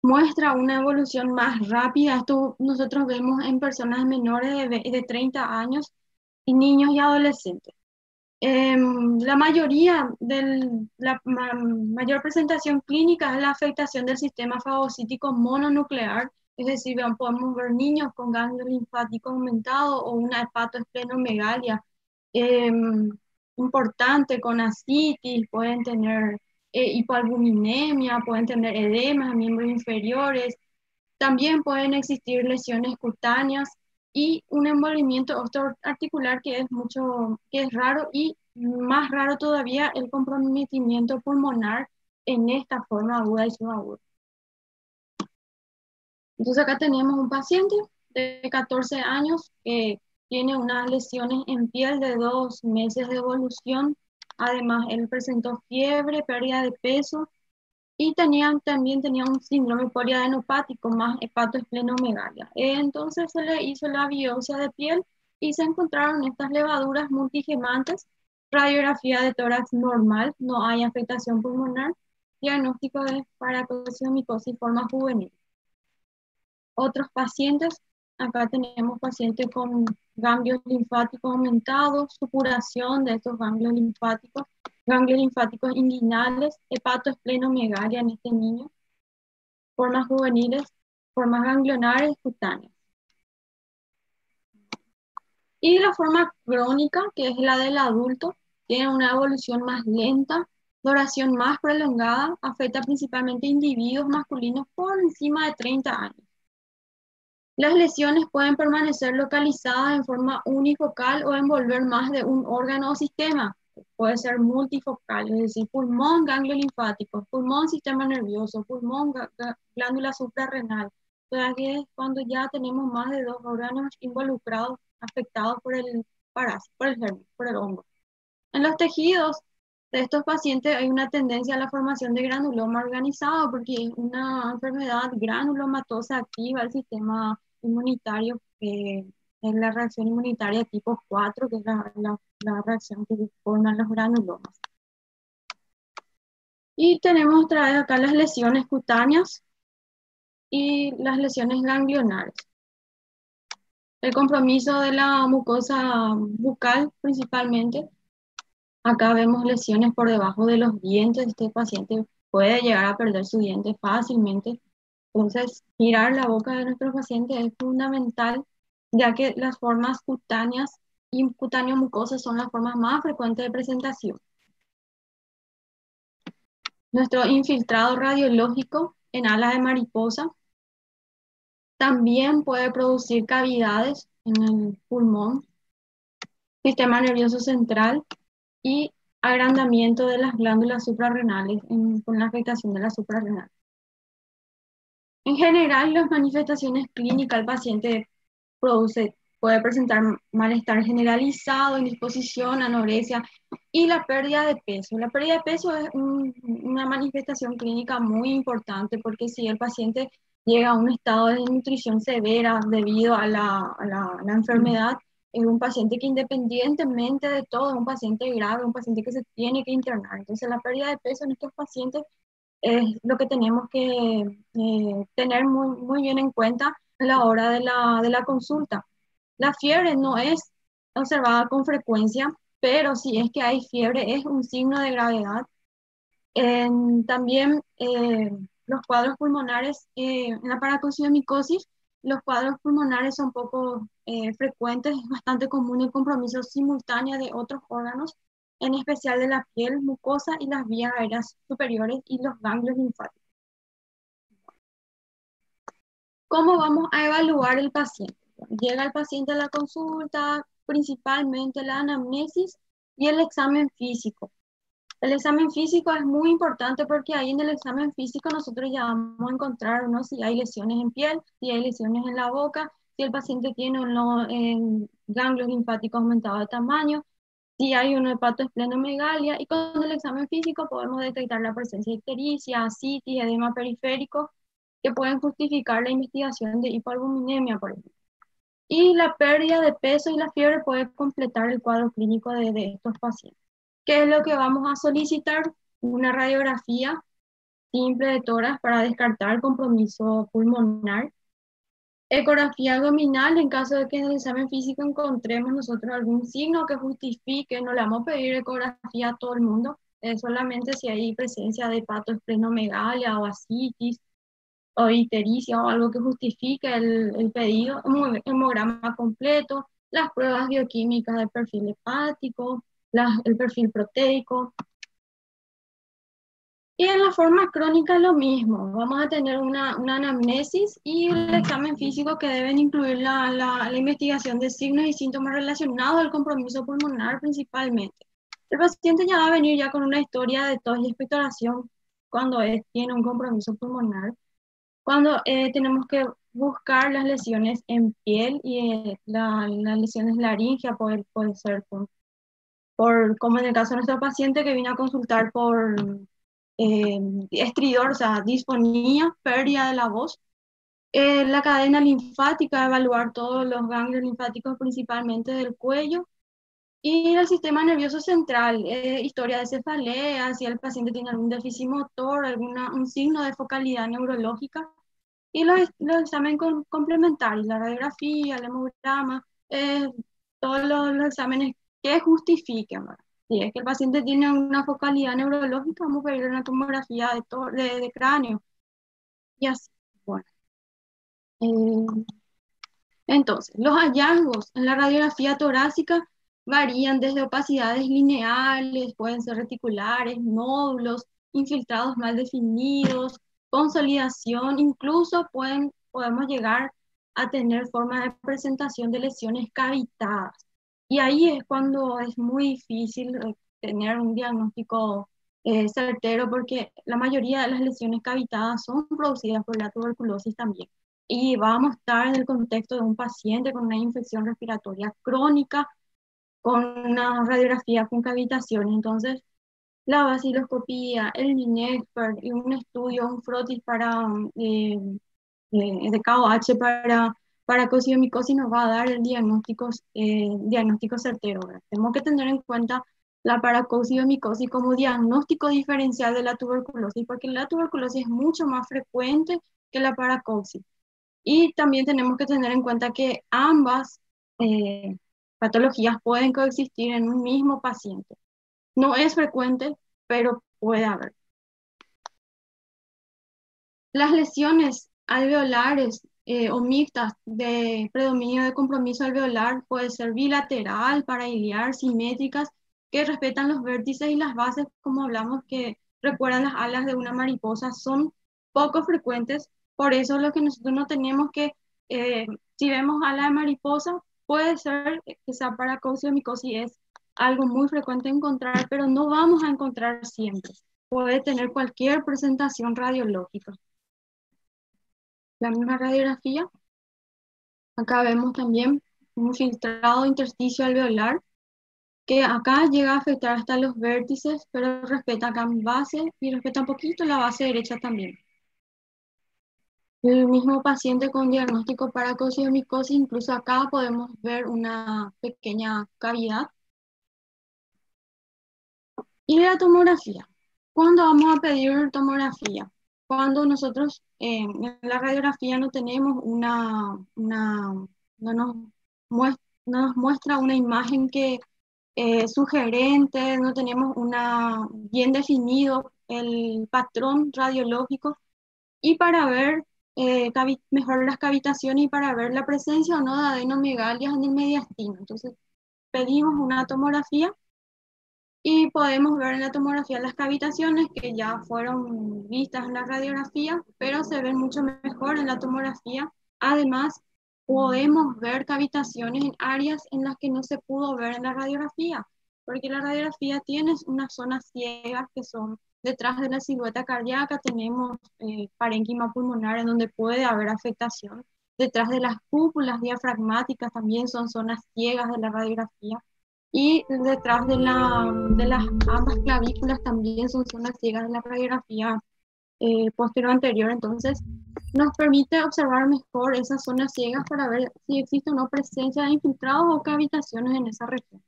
muestra una evolución más rápida. Esto nosotros vemos en personas menores de 30 años y niños y adolescentes. La mayoría la mayor presentación clínica es la afectación del sistema fagocítico mononuclear, es decir, podemos ver niños con ganglio linfático aumentado o una hepatoesplenomegalia em, importante con ascitis, pueden tener hipoalbuminemia, pueden tener edemas a miembros inferiores, también pueden existir lesiones cutáneas y un envolvimiento osteoarticular que es raro y más raro todavía el comprometimiento pulmonar en esta forma aguda y subaguda. Entonces acá tenemos un paciente de 14 años que tiene unas lesiones en piel de 2 meses de evolución. Además, él presentó fiebre, pérdida de peso y también tenía un síndrome poliadenopático más hepatoesplenomegalia. Entonces se le hizo la biopsia de piel y se encontraron estas levaduras multigemantes, radiografía de tórax normal, no hay afectación pulmonar, diagnóstico de paracociomicosis forma juvenil. Otros pacientes, acá tenemos pacientes con ganglios linfáticos aumentados, supuración de estos ganglios linfáticos inguinales, hepatoesplenomegalia en este niño, formas juveniles, formas ganglionares cutáneas. Y la forma crónica, que es la del adulto, tiene una evolución más lenta, duración más prolongada, afecta principalmente individuos masculinos por encima de 30 años. Las lesiones pueden permanecer localizadas en forma unifocal o envolver más de un órgano o sistema. Puede ser multifocal, es decir, pulmón, ganglio linfático, pulmón, sistema nervioso, pulmón, glándula suprarrenal. Entonces aquí es cuando ya tenemos más de 2 órganos involucrados, afectados por el parásito, por el germen, por el hongo. En los tejidos de estos pacientes hay una tendencia a la formación de granuloma organizado porque es una enfermedad granulomatosa activa el sistema inmunitario, es la reacción inmunitaria tipo 4, que es la reacción que forman los granulomas. Y tenemos otra vez acá las lesiones cutáneas y las lesiones ganglionares. El compromiso de la mucosa bucal principalmente. Acá vemos lesiones por debajo de los dientes. Este paciente puede llegar a perder su diente fácilmente. Entonces, mirar la boca de nuestro paciente es fundamental, ya que las formas cutáneas y cutáneo-mucosas son las formas más frecuentes de presentación. Nuestro infiltrado radiológico en alas de mariposa también puede producir cavidades en el pulmón, sistema nervioso central y agrandamiento de las glándulas suprarrenales con la afectación de la suprarrenal. En general, las manifestaciones clínicas el paciente puede presentar malestar generalizado, indisposición, anorexia y la pérdida de peso. La pérdida de peso es una manifestación clínica muy importante porque si el paciente llega a un estado de nutrición severa debido a la enfermedad, es un paciente que independientemente de todo es un paciente grave, un paciente que se tiene que internar. Entonces la pérdida de peso en estos pacientes es lo que tenemos que tener muy, muy bien en cuenta a la hora de la consulta. La fiebre no es observada con frecuencia, pero si es que hay fiebre es un signo de gravedad. También los cuadros pulmonares, en la paracociomicosis, los cuadros pulmonares son poco frecuentes, es bastante común el compromiso simultáneo de otros órganos, en especial de la piel, mucosa y las vías aéreas superiores y los ganglios linfáticos. ¿Cómo vamos a evaluar el paciente? Llega el paciente a la consulta, principalmente la anamnesis y el examen físico. El examen físico es muy importante porque ahí en el examen físico nosotros ya vamos a encontrar, ¿no?, si hay lesiones en piel, si hay lesiones en la boca, si el paciente tiene o no ganglios linfáticos aumentados de tamaño, si hay una hepatoesplenomegalia, y con el examen físico podemos detectar la presencia de ictericia, ascitis, edema periférico, que pueden justificar la investigación de hipoalbuminemia, por ejemplo. Y la pérdida de peso y la fiebre puede completar el cuadro clínico de estos pacientes. ¿Qué es lo que vamos a solicitar? Una radiografía simple de tórax para descartar compromiso pulmonar. Ecografía abdominal en caso de que en el examen físico encontremos nosotros algún signo que justifique, no le vamos a pedir ecografía a todo el mundo, solamente si hay presencia de hepatoesplenomegalia o ascitis o ictericia o algo que justifique el pedido, un hemograma completo, las pruebas bioquímicas del perfil hepático, el perfil proteico. Y en la forma crónica lo mismo, vamos a tener una anamnesis y el examen físico que deben incluir la investigación de signos y síntomas relacionados al compromiso pulmonar principalmente. El paciente ya va a venir ya con una historia de tos y expectoración cuando tiene un compromiso pulmonar. Cuando tenemos que buscar las lesiones en piel y las lesiones laringia puede ser como en el caso de nuestro paciente que vino a consultar por estridor, o sea, disfonía, pérdida de la voz. La cadena linfática, evaluar todos los ganglios linfáticos principalmente del cuello. Y el sistema nervioso central, historia de cefalea, si el paciente tiene algún déficit motor, un signo de focalidad neurológica. Y los exámenes complementarios, la radiografía, el hemograma, todos los exámenes que justifiquen, ¿verdad? Si es que el paciente tiene una focalidad neurológica, vamos a pedir una tomografía de cráneo y así. Bueno, eh, entonces, los hallazgos en la radiografía torácica varían desde opacidades lineales, pueden ser reticulares, nódulos, infiltrados mal definidos, consolidación, incluso podemos llegar a tener forma de presentación de lesiones cavitadas. Y ahí es cuando es muy difícil tener un diagnóstico certero porque la mayoría de las lesiones cavitadas son producidas por la tuberculosis también y vamos a estar en el contexto de un paciente con una infección respiratoria crónica, con una radiografía con cavitación. Entonces, la vaciloscopía, el NINEXPERT y un estudio, un frotis de KOH para cocidomicosis nos va a dar el diagnóstico certero, ¿verdad? Tenemos que tener en cuenta la paracoccidomicosis como diagnóstico diferencial de la tuberculosis, porque la tuberculosis es mucho más frecuente que la paracocci. Y también tenemos que tener en cuenta que ambas eh, patologías pueden coexistir en un mismo paciente. No es frecuente, pero puede haber. Las lesiones alveolares o mixtas de predominio de compromiso alveolar puede ser bilateral, parailiar, simétricas, que respetan los vértices y las bases, como hablamos, que recuerdan las alas de una mariposa, son poco frecuentes. Por eso lo que nosotros no tenemos eh, si vemos ala de mariposa, puede ser que sea paracociomicosis, es algo muy frecuente encontrar, pero no vamos a encontrar siempre. Puede tener cualquier presentación radiológica. La misma radiografía. Acá vemos también un filtrado intersticio alveolar que acá llega a afectar hasta los vértices, pero respeta acá mi base y respeta un poquito la base derecha también. El mismo paciente con diagnóstico para coccidiomicosis, incluso acá podemos ver una pequeña cavidad. Y la tomografía. ¿Cuándo vamos a pedir tomografía? Cuando nosotros en la radiografía no tenemos no nos no nos muestra una imagen que sugerente, no tenemos bien definido el patrón radiológico y para ver mejor las cavitaciones y para ver la presencia o no de adenomegalias en el mediastino. Entonces pedimos una tomografía y podemos ver en la tomografía las cavitaciones que ya fueron vistas en la radiografía, pero se ven mucho mejor en la tomografía. Además, podemos ver cavitaciones en áreas en las que no se pudo ver en la radiografía, porque la radiografía tiene unas zonas ciegas que son detrás de la silueta cardíaca, tenemos parénquima pulmonar en donde puede haber afectación. Detrás de las cúpulas diafragmáticas también son zonas ciegas de la radiografía. Y detrás de las ambas clavículas también son zonas ciegas de la radiografía posterior anterior. Entonces, nos permite observar mejor esas zonas ciegas para ver si existe o no presencia de infiltrados o cavitaciones en esa región.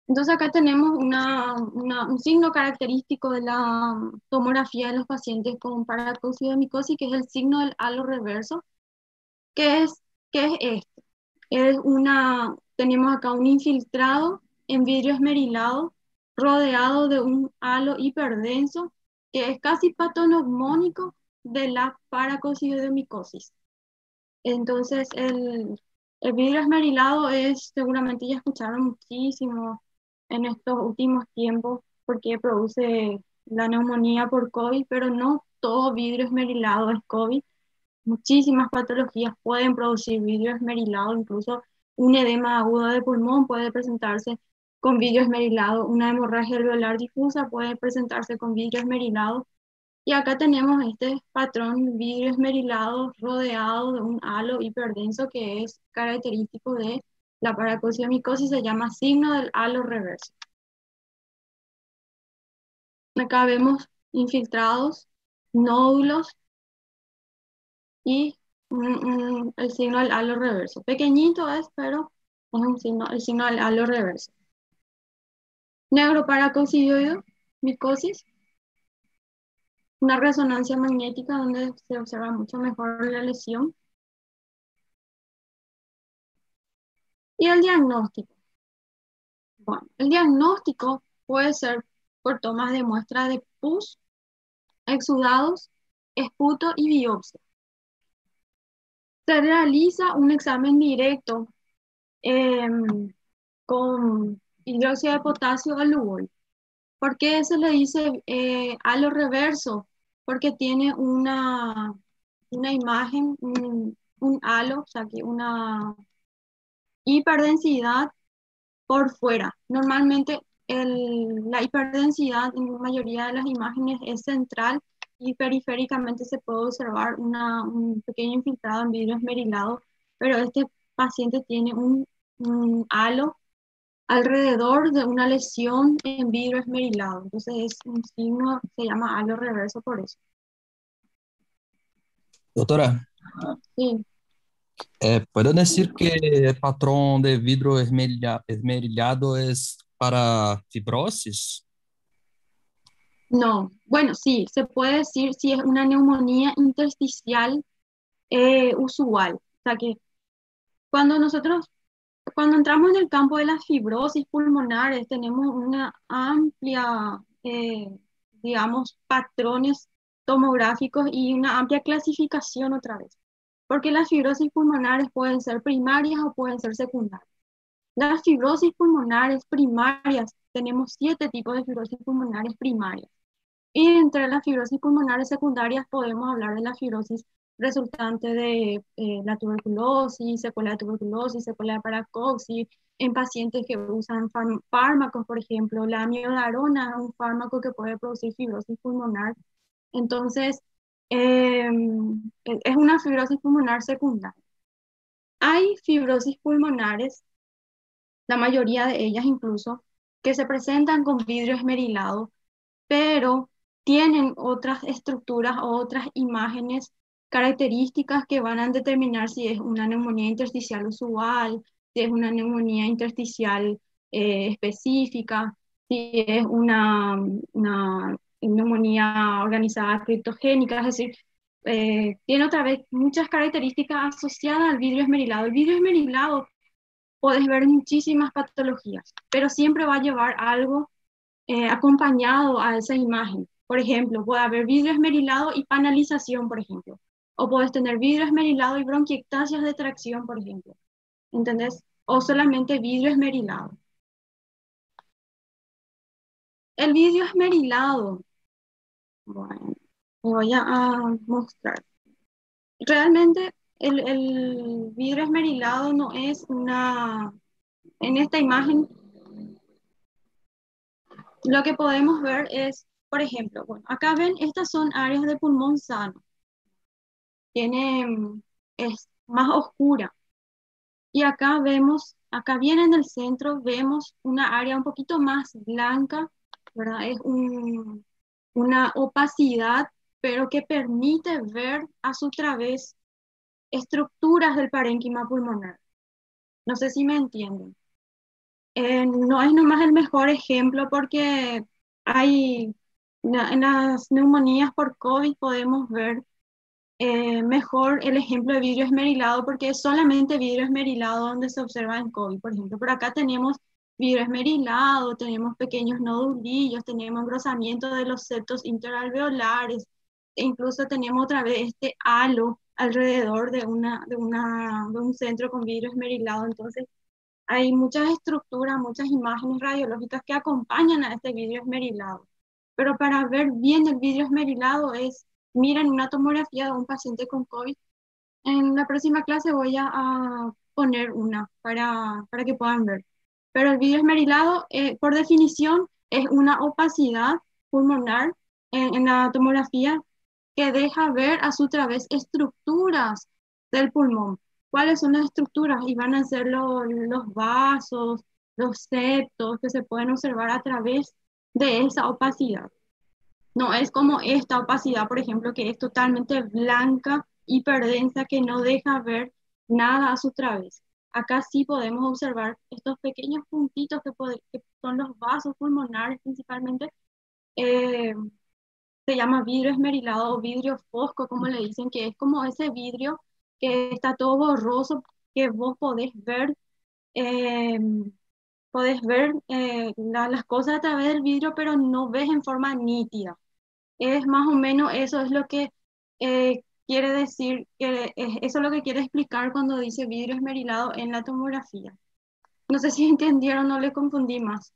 Entonces acá tenemos un signo característico de la tomografía de los pacientes con paracoccidiomicosis, que es el signo del halo reverso, que es, que es este. Tenemos acá un infiltrado en vidrio esmerilado rodeado de un halo hiperdenso que es casi patognomónico de la paracoccidiomicosis. Entonces, el vidrio esmerilado seguramente ya escucharon muchísimo en estos últimos tiempos porque produce la neumonía por COVID, pero no todo vidrio esmerilado es COVID. Muchísimas patologías pueden producir vidrio esmerilado, incluso un edema agudo de pulmón puede presentarse con vidrio esmerilado, una hemorragia alveolar difusa puede presentarse con vidrio esmerilado. Y acá tenemos este patrón vidrio esmerilado rodeado de un halo hiperdenso que es característico de la paracociomicosis, se llama signo del halo reverso. Acá vemos infiltrados, nódulos y el signo del halo reverso. Pequeñito es, pero es el signo del halo reverso. Neuroparacoccidioide, micosis, una resonancia magnética donde se observa mucho mejor la lesión. Y el diagnóstico. Bueno, el diagnóstico puede ser por tomas de muestras de pus, exudados, esputo y biopsia. Se realiza un examen directo con hidróxido de potasio al Lugol. ¿Por qué se le dice halo reverso? Porque tiene una imagen, un halo, o sea, que una hiperdensidad por fuera. Normalmente la hiperdensidad en la mayoría de las imágenes es central y periféricamente se puede observar un pequeño infiltrado en vidrio esmerilado, pero este paciente tiene un halo alrededor de una lesión en vidrio esmerilado. Entonces es un signo, se llama halo reverso por eso. Doutora, Sí, ¿puedo decir que el patrón de vidrio esmerilado es para fibrosis? no. Bueno, sí, se puede decir si es una neumonía intersticial usual. O sea que cuando nosotros, cuando entramos en el campo de las fibrosis pulmonares, tenemos una amplia, digamos, patrones tomográficos y una amplia clasificación otra vez. Porque las fibrosis pulmonares pueden ser primarias o pueden ser secundarias. Las fibrosis pulmonares primarias, tenemos 7 tipos de fibrosis pulmonares primarias. Y entre las fibrosis pulmonares secundarias podemos hablar de la fibrosis resultante de la tuberculosis, secuela de tuberculosis, secuela de paracoxis, en pacientes que usan fármacos, por ejemplo, la amiodarona es un fármaco que puede producir fibrosis pulmonar. Entonces, es una fibrosis pulmonar secundaria. Hay fibrosis pulmonares, la mayoría de ellas incluso, que se presentan con vidrio esmerilado pero tienen otras estructuras o otras imágenes características que van a determinar si es una neumonía intersticial usual, si es una neumonía intersticial específica, si es una neumonía organizada criptogénica, es decir, tiene otra vez muchas características asociadas al vidrio esmerilado. El vidrio esmerilado puedes ver muchísimas patologías, pero siempre va a llevar algo acompañado a esa imagen. Por ejemplo, puede haber vidrio esmerilado y panalización, por ejemplo. O puedes tener vidrio esmerilado y bronquiectasias de tracción, por ejemplo. ¿Entendés? O solamente vidrio esmerilado. El vidrio esmerilado, bueno, me voy a mostrar. Realmente el vidrio esmerilado no es en esta imagen, lo que podemos ver es, por ejemplo, bueno, acá ven, estas son áreas de pulmón sano. Es más oscura. Y acá vemos, acá bien en el centro, vemos una área un poquito más blanca, ¿verdad? Una opacidad, pero que permite ver a su través estructuras del parénquima pulmonar. No sé si me entienden. No es nomás el mejor ejemplo porque hay, en las neumonías por COVID podemos ver mejor el ejemplo de vidrio esmerilado porque es solamente vidrio esmerilado donde se observa en COVID, por ejemplo. Pero acá tenemos vidrio esmerilado, tenemos pequeños nodulillos, tenemos engrosamiento de los septos interalveolares, e incluso tenemos otra vez este halo alrededor de un centro con vidrio esmerilado. Entonces, hay muchas estructuras, muchas imágenes radiológicas que acompañan a este vidrio esmerilado. Pero para ver bien el vidrio esmerilado miren una tomografía de un paciente con COVID. En la próxima clase voy a poner una para que puedan ver. Pero el vidrio esmerilado, por definición, es una opacidad pulmonar en la tomografía que deja ver a su través estructuras del pulmón. ¿Cuáles son las estructuras? Y van a ser los vasos, los septos que se pueden observar a través de esa opacidad. No es como esta opacidad, por ejemplo, que es totalmente blanca, hiperdensa, que no deja ver nada a su través. Acá sí podemos observar estos pequeños puntitos que son los vasos pulmonares principalmente. eh, Se llama vidrio esmerilado o vidrio fosco, como le dicen, que es como ese vidrio que está todo borroso, que vos eh, podés ver las cosas a través del vidrio, pero no ves en forma nítida. Es más o menos eso es lo que quiere decir, eso es lo que quiere explicar cuando dice vidrio esmerilado en la tomografía. No sé si entendieron, no le confundí más.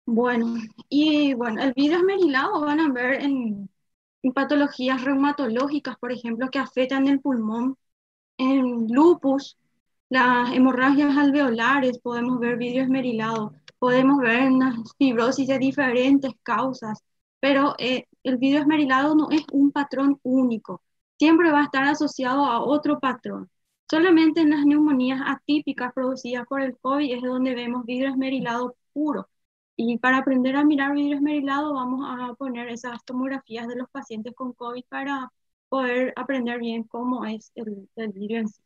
Bueno, y bueno, el vidrio esmerilado van a ver en patologías reumatológicas, por ejemplo, que afectan el pulmón, en lupus, las hemorragias alveolares, podemos ver vidrio esmerilado, podemos ver unas fibrosis de diferentes causas, pero el vidrio esmerilado no es un patrón único, siempre va a estar asociado a otro patrón. Solamente en las neumonías atípicas producidas por el COVID es donde vemos vidrio esmerilado puro. Y para aprender a mirar vidrio esmerilado vamos a poner esas tomografías de los pacientes con COVID para poder aprender bien cómo es el vidrio en sí.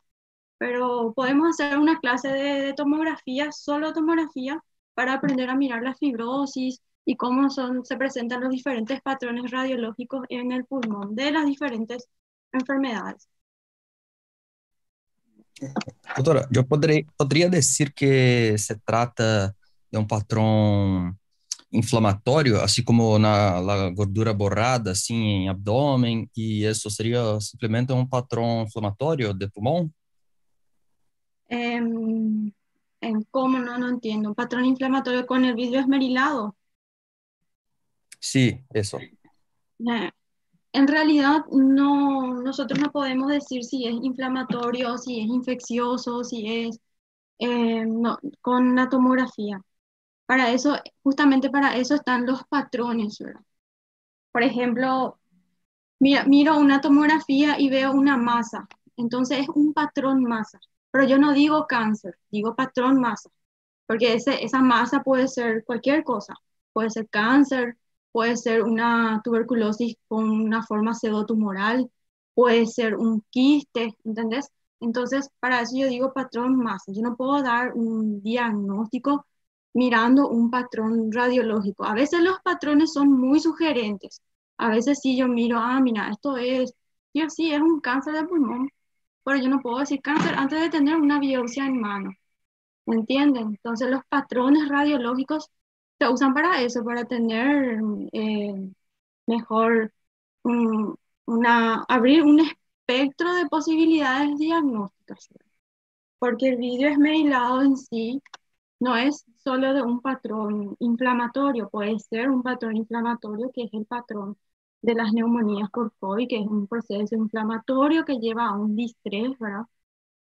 Pero podemos hacer una clase de tomografía, solo tomografía, para aprender a mirar la fibrosis y cómo se presentan los diferentes patrones radiológicos en el pulmón de las diferentes enfermedades. Doutora, eu poderia dizer que se trata de um patrão inflamatório, assim como na gordura borrada, assim, em abdômen, e isso seria simplesmente um patrão inflamatório de pulmão? Em, ¿Cómo? No entiendo. Un patrón inflamatorio con el vidrio esmerilado. Sí, eso. Eh, En realidad, no, nosotros no podemos decir si es inflamatorio, si es infeccioso, si es con la tomografía. Para eso, justamente para eso están los patrones, ¿verdad? Por ejemplo, miro una tomografía y veo una masa. Entonces es un patrón masa. Pero yo no digo cáncer, digo patrón masa. Porque esa masa puede ser cualquier cosa. Puede ser cáncer, puede ser una tuberculosis con una forma pseudotumoral, puede ser un quiste, ¿entendés? Entonces, para eso yo digo patrón masa. Yo no puedo dar un diagnóstico mirando un patrón radiológico. A veces los patrones son muy sugerentes. A veces sí yo miro, mira, esto es, sí o sí, es un cáncer de pulmón, pero yo no puedo decir cáncer antes de tener una biopsia en mano. ¿Me entienden? Entonces los patrones radiológicos se usan para eso, para tener eh, mejor, mm, abrir un espectro de posibilidades diagnósticas. Porque el vidrio esmerilado en sí no es solo de un patrón inflamatorio, puede ser un patrón inflamatorio que es el patrón de las neumonías por COVID, que es un proceso inflamatorio que lleva a un distrés, ¿verdad?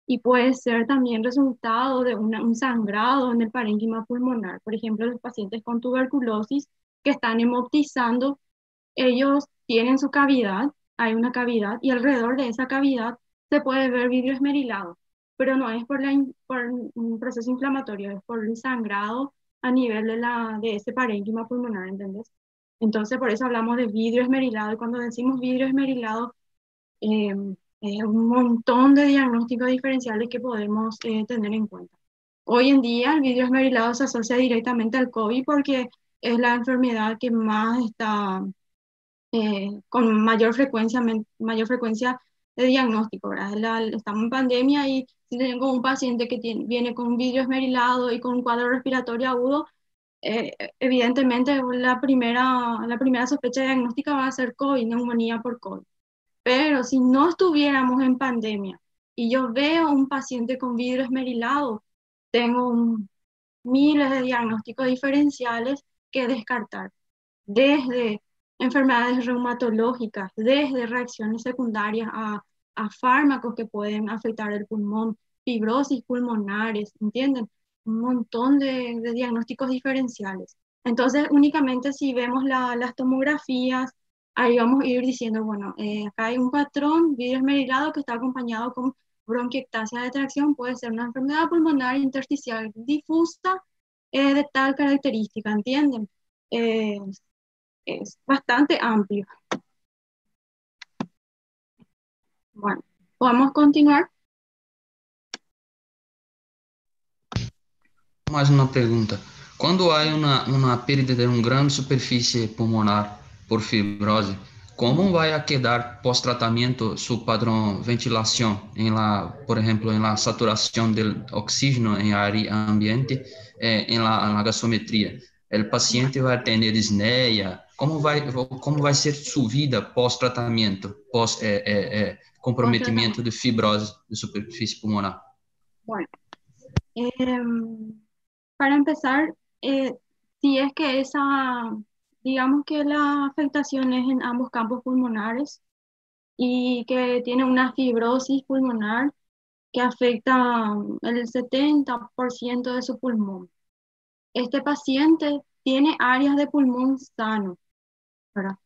Y puede ser también resultado de un sangrado en el parénquima pulmonar. Por ejemplo, los pacientes con tuberculosis que están hemoptizando, ellos tienen su cavidad, hay una cavidad, y alrededor de esa cavidad se puede ver vidrio esmerilado, pero no es por un proceso inflamatorio, es por el sangrado a nivel de ese parénquima pulmonar, ¿entendés? Entonces, por eso hablamos de vidrio esmerilado, y cuando decimos vidrio esmerilado, Un montón de diagnósticos diferenciales que podemos tener en cuenta. Hoy en día el vidrio esmerilado se asocia directamente al COVID porque es la enfermedad que más está con mayor frecuencia de diagnóstico, ¿verdad? Estamos en pandemia y si tengo un paciente que viene con vidrio esmerilado y con un cuadro respiratorio agudo, evidentemente la primera sospecha diagnóstica va a ser COVID, neumonía por COVID. Pero si no estuviéramos en pandemia y yo veo un paciente con vidrio esmerilado, tengo miles de diagnósticos diferenciales que descartar, desde enfermedades reumatológicas, desde reacciones secundarias a fármacos que pueden afectar el pulmón, fibrosis pulmonares, ¿entienden? Un montón de diagnósticos diferenciales. Entonces, únicamente si vemos las tomografías, ahí vamos a ir diciendo, bueno, acá hay un patrón vidrio esmerilado que está acompañado con bronquiectasia de tracción, puede ser una enfermedad pulmonar intersticial difusa de tal característica, ¿entienden? Eh, es bastante amplio. Bueno, podemos continuar. Mais uma pergunta. Quando há uma perda de uma grande superfície pulmonar por fibrose, como vai a quedar pós-tratamento su padrão ventilação, por exemplo, em la saturação do oxígeno em ar ambiente, em la gasometria? O paciente vai ter disneia? Como vai ser sua vida pós-tratamento, pós-comprometimento de fibrose de superfície pulmonar? Bueno, em, para empezar, si es que digamos que la afectación es en ambos campos pulmonares y que tiene una fibrosis pulmonar que afecta el 70% de su pulmón. Este paciente tiene áreas de pulmón sano, ¿verdad?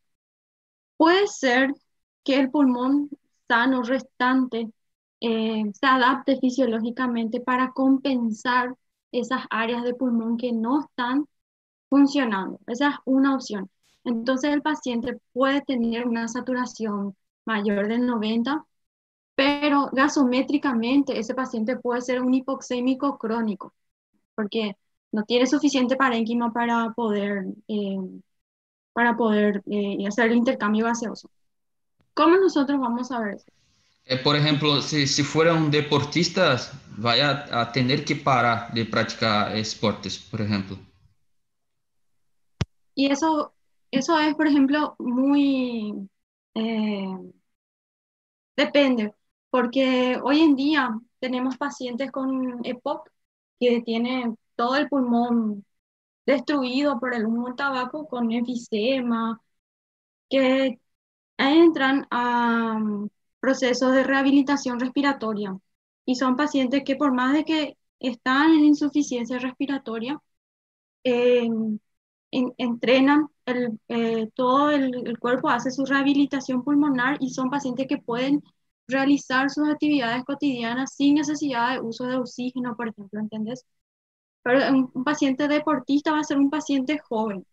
Puede ser que el pulmón sano restante se adapte fisiológicamente para compensar esas áreas de pulmón que no están funcionando. Esa es una opción. Entonces el paciente puede tener una saturación mayor del 90, pero gasométricamente ese paciente puede ser un hipoxémico crónico, porque no tiene suficiente parénquima para poder hacer el intercambio gaseoso. ¿Cómo nosotros vamos a ver eso? Por ejemplo, si fuera un deportista, vaya a tener que parar de practicar esportes, por ejemplo. Y eso es, por ejemplo, muy... eh, depende, porque hoy en día tenemos pacientes con EPOC que tienen todo el pulmón destruido por el humo del tabaco, con enfisema, que entran a procesos de rehabilitación respiratoria. Y son pacientes que por más de que están en insuficiencia respiratoria, eh, entrenan, todo el cuerpo hace su rehabilitación pulmonar y son pacientes que pueden realizar sus actividades cotidianas sin necesidad de uso de oxígeno, por ejemplo, ¿entendés? Pero un paciente deportista va a ser un paciente joven.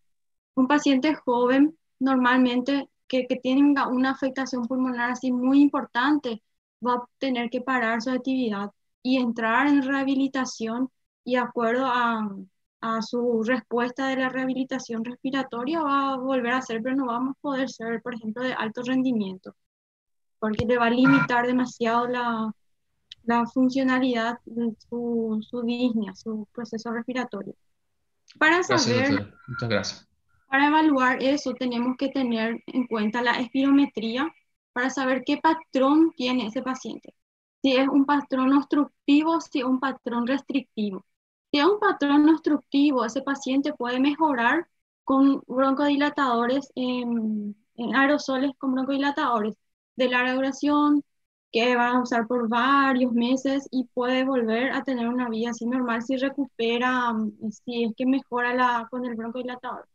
Un paciente joven normalmente que tenga una afectación pulmonar así muy importante va a tener que parar su actividad y entrar en rehabilitación y de acuerdo a su respuesta de la rehabilitación respiratoria va a volver a ser, pero no vamos a poder ser, por ejemplo, de alto rendimiento, porque le va a limitar demasiado la funcionalidad de su disnea, su proceso respiratorio. Para Gracias, saber doctora. Muchas gracias. Para evaluar eso, tenemos que tener en cuenta la espirometría para saber qué patrón tiene ese paciente. Si es un patrón obstructivo, si es un patrón restrictivo. Si es un patrón obstructivo, ese paciente puede mejorar con broncodilatadores, en aerosoles con broncodilatadores de larga duración, que van a usar por varios meses y puede volver a tener una vida así normal si recupera, si es que mejora con el broncodilatador.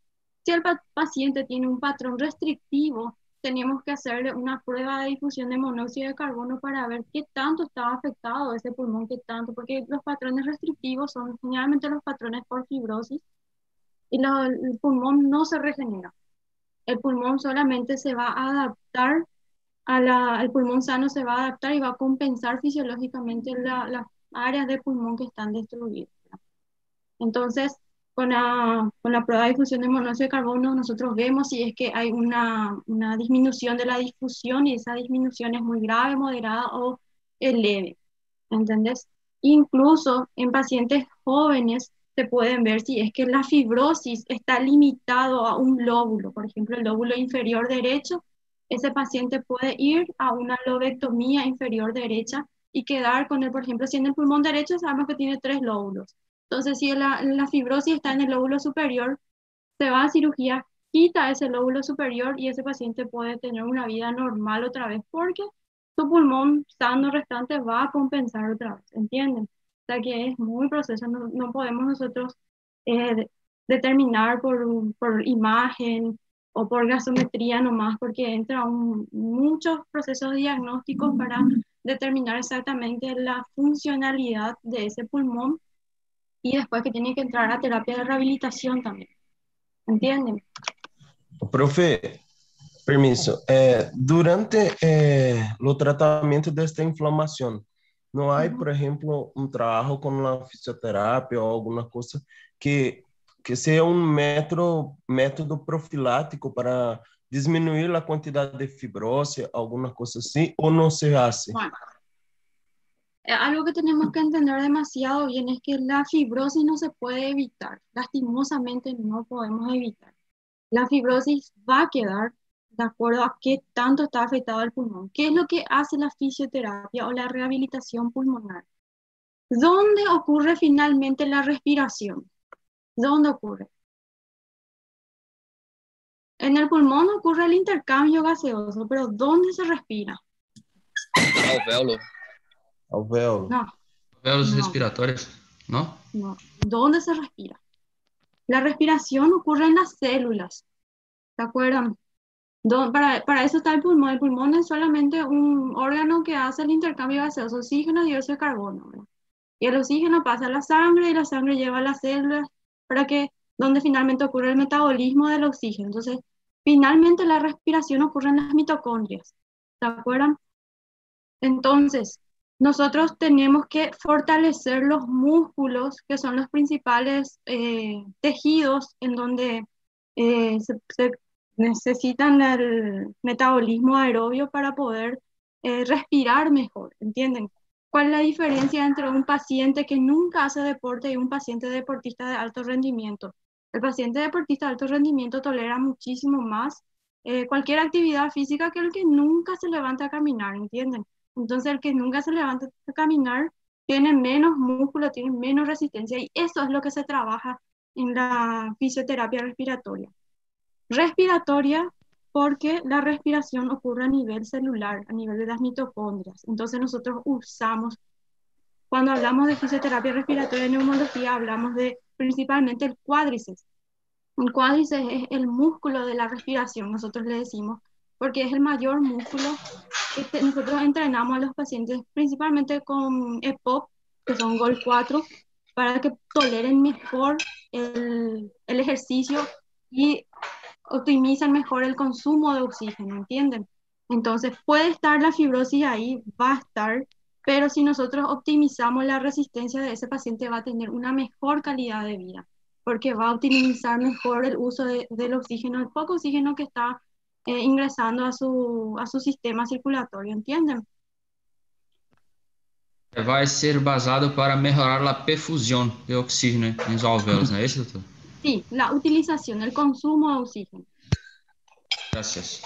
Si el paciente tiene un patrón restrictivo, tenemos que hacerle una prueba de difusión de monóxido de carbono para ver qué tanto está afectado ese pulmón, qué tanto, porque los patrones restrictivos son generalmente los patrones por fibrosis y el pulmón no se regenera. El pulmón solamente se va a adaptar el pulmón sano se va a adaptar y va a compensar fisiológicamente las áreas del pulmón que están destruidas. Entonces, con la prueba de difusión de monóxido de carbono, nosotros vemos si es que hay una disminución de la difusión y esa disminución es muy grave, moderada o leve. ¿Entendés? Incluso en pacientes jóvenes se pueden ver si es que la fibrosis está limitado a un lóbulo, por ejemplo, el lóbulo inferior derecho, ese paciente puede ir a una lobectomía inferior derecha y quedar con él, por ejemplo, si en el pulmón derecho sabemos que tiene 3 lóbulos. Entonces, si la fibrosis está en el lóbulo superior, se va a cirugía, quita ese lóbulo superior y ese paciente puede tener una vida normal otra vez porque su pulmón sano restante va a compensar otra vez, ¿entienden? O sea que es muy proceso, no podemos nosotros eh, determinar por imagen o por gasometría nomás, porque entra muchos procesos diagnósticos para determinar exactamente la funcionalidad de ese pulmón y después que tiene que entrar a terapia de rehabilitación también, ¿entienden? Profe, permiso. Durante o tratamento desta inflamação, não há, Ujú. por exemplo, um trabalho com uma fisioterapia ou alguma coisa que seja um método profilático para diminuir a quantidade de fibrose, alguma coisa assim, ou não se hace? Bueno, algo que tenemos que entender demasiado bien es que la fibrosis no se puede evitar, lastimosamente no podemos evitar. La fibrosis va a quedar de acuerdo a qué tanto está afectado el pulmón. ¿Qué es lo que hace la fisioterapia o la rehabilitación pulmonar? ¿Dónde ocurre finalmente la respiración? ¿Dónde ocurre? En el pulmón ocurre el intercambio gaseoso, pero ¿dónde se respira? Alvéolo. Alvéolo. No, Alvéolos no, respiratórios, não? no. ¿Dónde se respira? La respiración ocurre en las células, ¿se acuerdan? Para eso está el pulmón. El pulmón es solamente un órgano que hace el intercambio gaseoso, oxígeno y dióxido de carbono, ¿verdad? Y el oxígeno pasa a la sangre y la sangre lleva a las células para que, donde finalmente ocurre el metabolismo del oxígeno. Entonces, finalmente la respiración ocurre en las mitocondrias, ¿se acuerdan? Entonces, nosotros tenemos que fortalecer los músculos, que son los principales tejidos en donde se necesitan el metabolismo aerobio para poder respirar mejor, ¿entienden? ¿Cuál es la diferencia entre un paciente que nunca hace deporte y un paciente deportista de alto rendimiento? El paciente deportista de alto rendimiento tolera muchísimo más cualquier actividad física que el que nunca se levanta a caminar, ¿entienden? Entonces el que nunca se levanta a caminar tiene menos músculo, tiene menos resistencia y eso es lo que se trabaja en la fisioterapia respiratoria. Respiratoria porque la respiración ocurre a nivel celular, a nivel de las mitocondrias. Entonces nosotros usamos, cuando hablamos de fisioterapia respiratoria y neumología, hablamos de principalmente el cuádriceps. El cuádriceps es el músculo de la respiración, nosotros le decimos, porque es el mayor músculo. Nosotros entrenamos a los pacientes principalmente con EPOC, que son GOL 4, para que toleren mejor el ejercicio y optimizan mejor el consumo de oxígeno, ¿entienden? Entonces puede estar la fibrosis ahí, va a estar, pero si nosotros optimizamos la resistencia de ese paciente va a tener una mejor calidad de vida, porque va a optimizar mejor el uso del oxígeno, el poco oxígeno que está ingresando a su sistema circulatorio, ¿entienden? Vai ser basado para melhorar a perfusão de oxígeno nos alvéolos, não é isso, doutor? Sí, la utilización, el consumo de oxígeno. Gracias.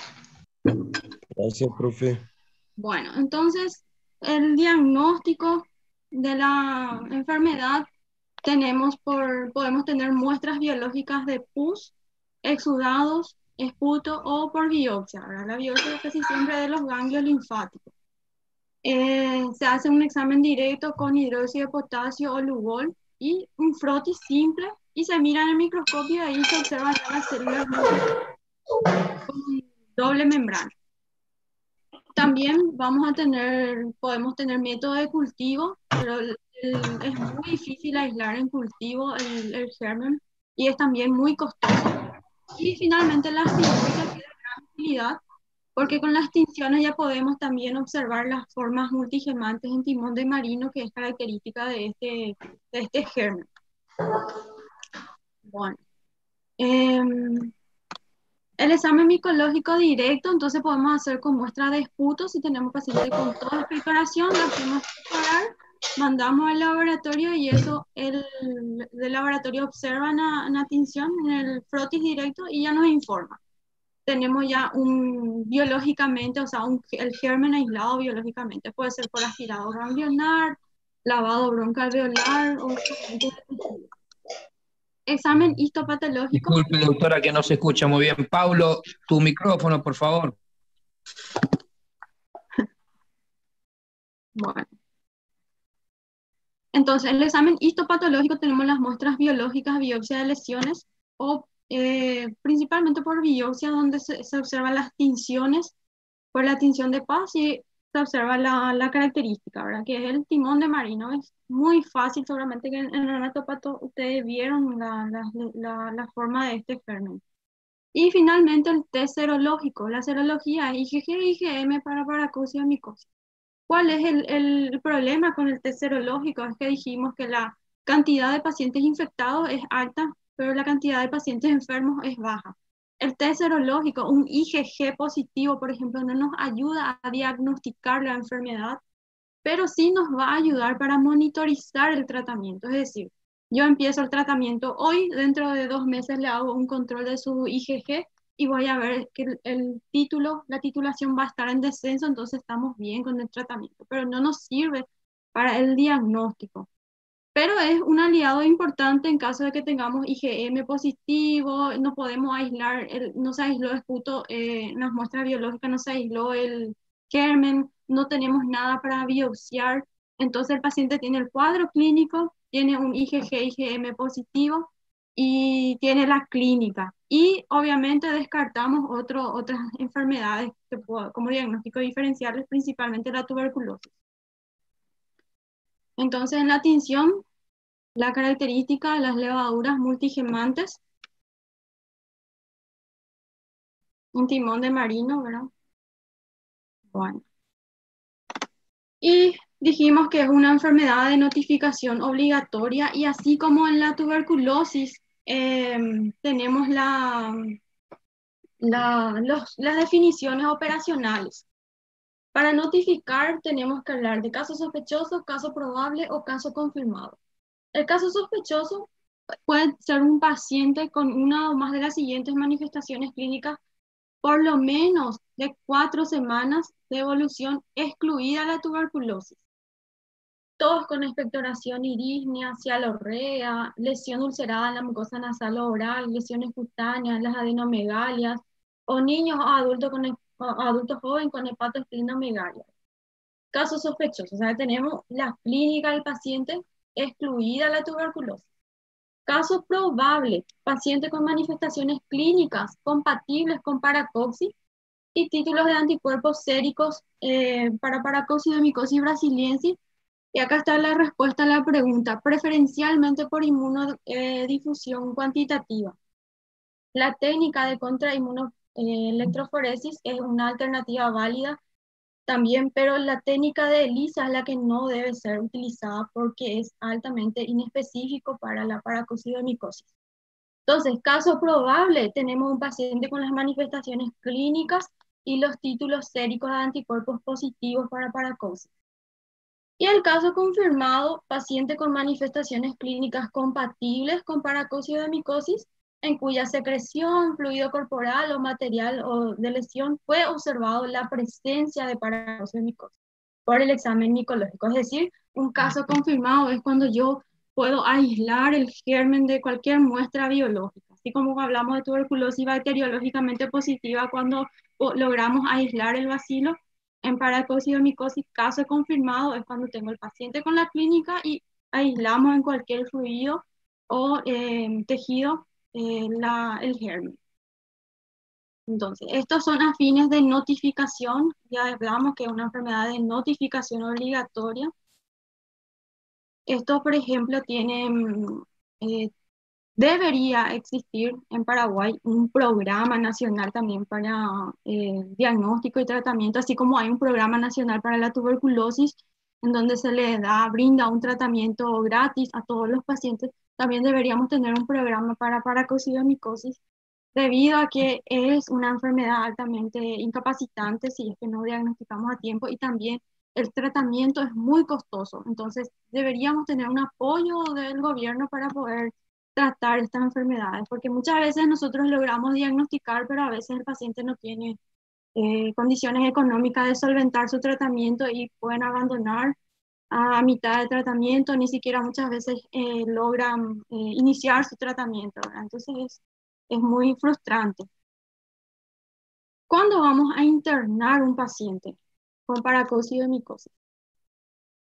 Gracias, profe. Bueno, entonces el diagnóstico de la enfermedad podemos tener muestras biológicas de pus, exudados, esputo o por biopsia, ¿verdad? La biopsia es casi siempre de los ganglios linfáticos. Se hace un examen directo con hidróxido de potasio o Lugol y un frotis simple y se mira en el microscopio y ahí se observan las células con doble membrana. También podemos tener método de cultivo, pero es muy difícil aislar en cultivo el germen y es también muy costoso. Y finalmente la fibrosis tiene gran utilidad porque con las tinciones ya podemos también observar las formas multigemantes en timón de marino, que es característica de este germen. Bueno, em, el examen micológico directo, entonces podemos hacer con muestra de esputo. Si tenemos paciente con toda expectoración, lo hacemos explorar, mandamos al laboratorio y eso el laboratorio observa una tinción en el frotis directo y ya nos informa. Tenemos ya biológicamente, o sea, el germen aislado biológicamente. Puede ser por aspirado ganglionar, lavado broncoalveolar o examen histopatológico. Disculpe, doctora, que no se escucha muy bien. Paulo, tu micrófono, por favor. Bueno. Entonces, en el examen histopatológico tenemos las muestras biológicas, biopsia de lesiones, o principalmente por biopsia, donde se observan las tinciones, por la tinción de paz, y se observa la característica, ¿verdad? Que es el timón de marino. Es muy fácil, seguramente que en el anatopato ustedes vieron la forma de este germen. Y finalmente el test serológico. La serología es IgG e IgM para paracosia y micosis. ¿Cuál es el problema con el test serológico? Es que dijimos que la cantidad de pacientes infectados es alta, pero la cantidad de pacientes enfermos es baja. El test serológico, un IgG positivo, por ejemplo, no nos ayuda a diagnosticar la enfermedad, pero sí nos va a ayudar para monitorizar el tratamiento. Es decir, yo empiezo el tratamiento hoy, dentro de 2 meses le hago un control de su IgG y voy a ver que la titulación va a estar en descenso, entonces estamos bien con el tratamiento, pero no nos sirve para el diagnóstico. Pero es un aliado importante en caso de que tengamos IgM positivo, no podemos aislar, no se aisló el esputo en las muestras biológicas, no se aisló el germen, no tenemos nada para biopsiar, entonces el paciente tiene el cuadro clínico, tiene un IgG, IgM positivo y tiene la clínica. Y obviamente descartamos otras enfermedades como diagnóstico diferenciales, principalmente la tuberculosis. Entonces en la tinción, la característica de las levaduras multigemantes, un timón de marino, ¿verdad? Bueno. Y dijimos que es una enfermedad de notificación obligatoria y así como en la tuberculosis tenemos las definiciones operacionales. Para notificar tenemos que hablar de caso sospechoso, caso probable o caso confirmado. El caso sospechoso puede ser un paciente con una o más de las siguientes manifestaciones clínicas, por lo menos de 4 semanas de evolución, excluida la tuberculosis. Todos con expectoración irísnea, cialorrea, lesión ulcerada en la mucosa nasal o oral, lesiones cutáneas, las adenomegalias, o niños o adultos jóvenes con hepatosplenomegalia. Casos sospechosos, o sea, tenemos la clínica del paciente excluida la tuberculosis. Caso probable, paciente con manifestaciones clínicas compatibles con paracoxis y títulos de anticuerpos séricos para paracoxis de micosis brasiliensis. Y acá está la respuesta a la pregunta, preferencialmente por inmunodifusión cuantitativa. La técnica de contrainmunoelectroforesis es una alternativa válida también, pero la técnica de ELISA es la que no debe ser utilizada porque es altamente inespecífico para la paracocidomicosis. Entonces, caso probable, tenemos un paciente con las manifestaciones clínicas y los títulos séricos de anticuerpos positivos para paracosis. Y el caso confirmado, paciente con manifestaciones clínicas compatibles con paracocidomicosis, en cuya secreción, fluido corporal o material o de lesión fue observado la presencia de paracosiomicosis por el examen micológico. Es decir, un caso confirmado es cuando yo puedo aislar el germen de cualquier muestra biológica. Así como hablamos de tuberculosis bacteriológicamente positiva, cuando logramos aislar el bacilo, en paracocidomicosis, caso confirmado es cuando tengo el paciente con la clínica y aislamos en cualquier fluido o tejido el germen. Entonces, estos son a fines de notificación. Ya hablamos que es una enfermedad de notificación obligatoria. Estos, por ejemplo, tienen Debería existir en Paraguay un programa nacional también para diagnóstico y tratamiento, así como hay un programa nacional para la tuberculosis, en donde se le brinda un tratamiento gratis a todos los pacientes. También deberíamos tener un programa para paracoccidiomicosis, debido a que es una enfermedad altamente incapacitante si es que no diagnosticamos a tiempo, y también el tratamiento es muy costoso. Entonces, deberíamos tener un apoyo del gobierno para poder tratar estas enfermedades, porque muchas veces nosotros logramos diagnosticar, pero a veces el paciente no tiene condiciones económicas de solventar su tratamiento y pueden abandonar a mitad de tratamiento, ni siquiera muchas veces logran iniciar su tratamiento, ¿verdad? Entonces es muy frustrante. ¿Cuándo vamos a internar un paciente con paracoccidiomicosis?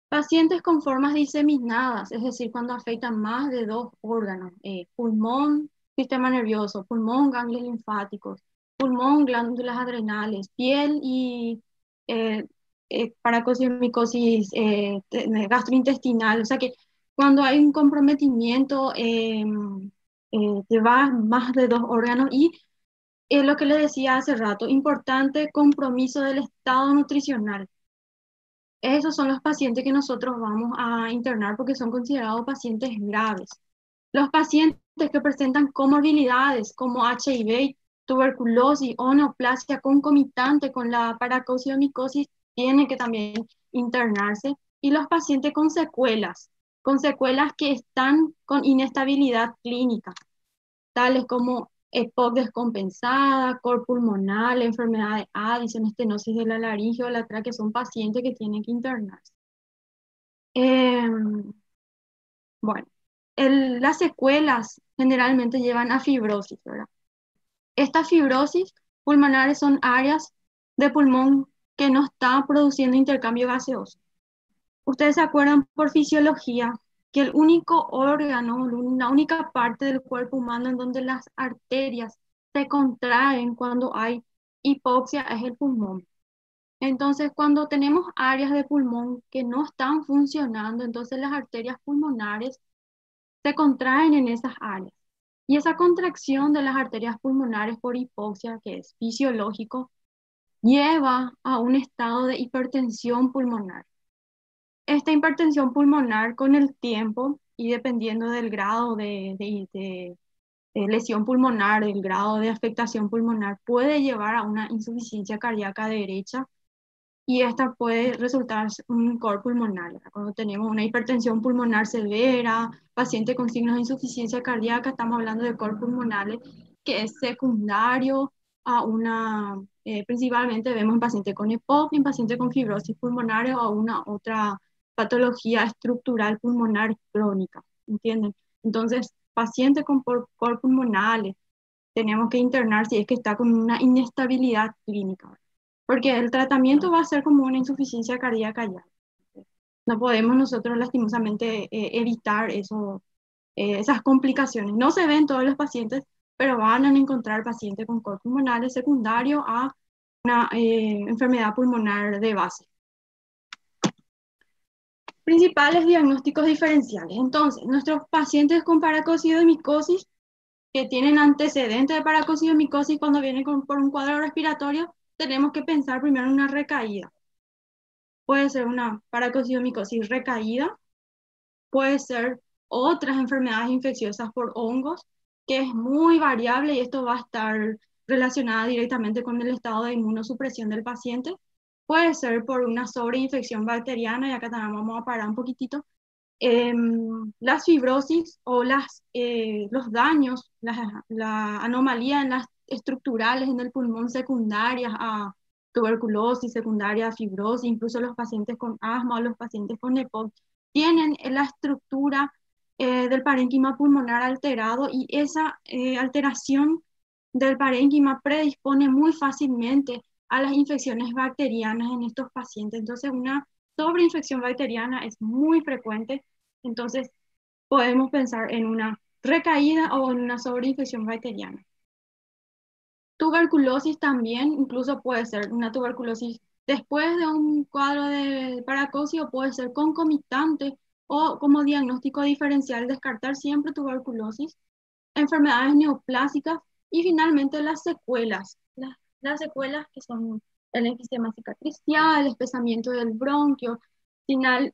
Pacientes con formas diseminadas, es decir, cuando afectan más de dos órganos, pulmón, sistema nervioso, pulmón, ganglios linfáticos, pulmón, glándulas adrenales, piel y paracoccidiomicosis gastrointestinal. O sea que cuando hay un comprometimiento que va más de dos órganos, y lo que le decía hace rato, importante compromiso del estado nutricional. Esos son los pacientes que nosotros vamos a internar porque son considerados pacientes graves. Los pacientes que presentan comorbilidades como HIV, tuberculosis o neoplasia concomitante con la paracoccidiomicosis tienen que también internarse. Y los pacientes con secuelas que están con inestabilidad clínica, tales como EPOC descompensada, cor pulmonar, enfermedad de Addison, estenosis de la laringe o la tráquea, son pacientes que tienen que internarse. Bueno, las secuelas generalmente llevan a fibrosis, ¿verdad? Estas fibrosis pulmonares son áreas de pulmón que no están produciendo intercambio gaseoso. Ustedes se acuerdan por fisiología que el único órgano, la única parte del cuerpo humano en donde las arterias se contraen cuando hay hipoxia es el pulmón. Entonces, cuando tenemos áreas de pulmón que no están funcionando, entonces las arterias pulmonares se contraen en esas áreas. Y esa contracción de las arterias pulmonares por hipoxia, que es fisiológico, lleva a un estado de hipertensión pulmonar. Esta hipertensión pulmonar con el tiempo y dependiendo del grado de lesión pulmonar, del grado de afectación pulmonar, puede llevar a una insuficiencia cardíaca derecha, y esta puede resultar un cor pulmonar, ¿verdad? Cuando tenemos una hipertensión pulmonar severa, paciente con signos de insuficiencia cardíaca, estamos hablando de cor pulmonares, que es secundario a principalmente vemos en pacientes con EPOC, en pacientes con fibrosis pulmonar o a una otra patología estructural pulmonar crónica, ¿entienden? Entonces, paciente con cor pulmonares, tenemos que internar si es que está con una inestabilidad clínica, ¿verdad? Porque el tratamiento va a ser como una insuficiencia cardíaca ya. No podemos nosotros lastimosamente evitar esas complicaciones. No se ven todos los pacientes, pero van a encontrar pacientes con cor pulmonares secundario a una enfermedad pulmonar de base. Principales diagnósticos diferenciales. Entonces, nuestros pacientes con paracoccidiomicosis que tienen antecedentes de paracoccidiomicosis, cuando vienen por un cuadro respiratorio, tenemos que pensar primero en una recaída. Puede ser una paracoccidiomicosis recaída, puede ser otras enfermedades infecciosas por hongos, que es muy variable y esto va a estar relacionado directamente con el estado de inmunosupresión del paciente. Puede ser por una sobreinfección bacteriana, y acá también vamos a parar un poquitito. Las fibrosis o los daños, la anomalía en las estructurales en el pulmón secundarias a tuberculosis, secundaria a fibrosis, incluso los pacientes con asma o los pacientes con EPOC, tienen la estructura del parénquima pulmonar alterado, y esa alteración del parénquima predispone muy fácilmente a las infecciones bacterianas en estos pacientes. Entonces, una sobreinfección bacteriana es muy frecuente, entonces podemos pensar en una recaída o en una sobreinfección bacteriana. Tuberculosis también, incluso puede ser una tuberculosis después de un cuadro de paracocio, puede ser concomitante o como diagnóstico diferencial descartar siempre tuberculosis. enfermedades neoplásicas y finalmente las secuelas. Las secuelas que son el enfisema cicatricial, el espesamiento del bronquio, señales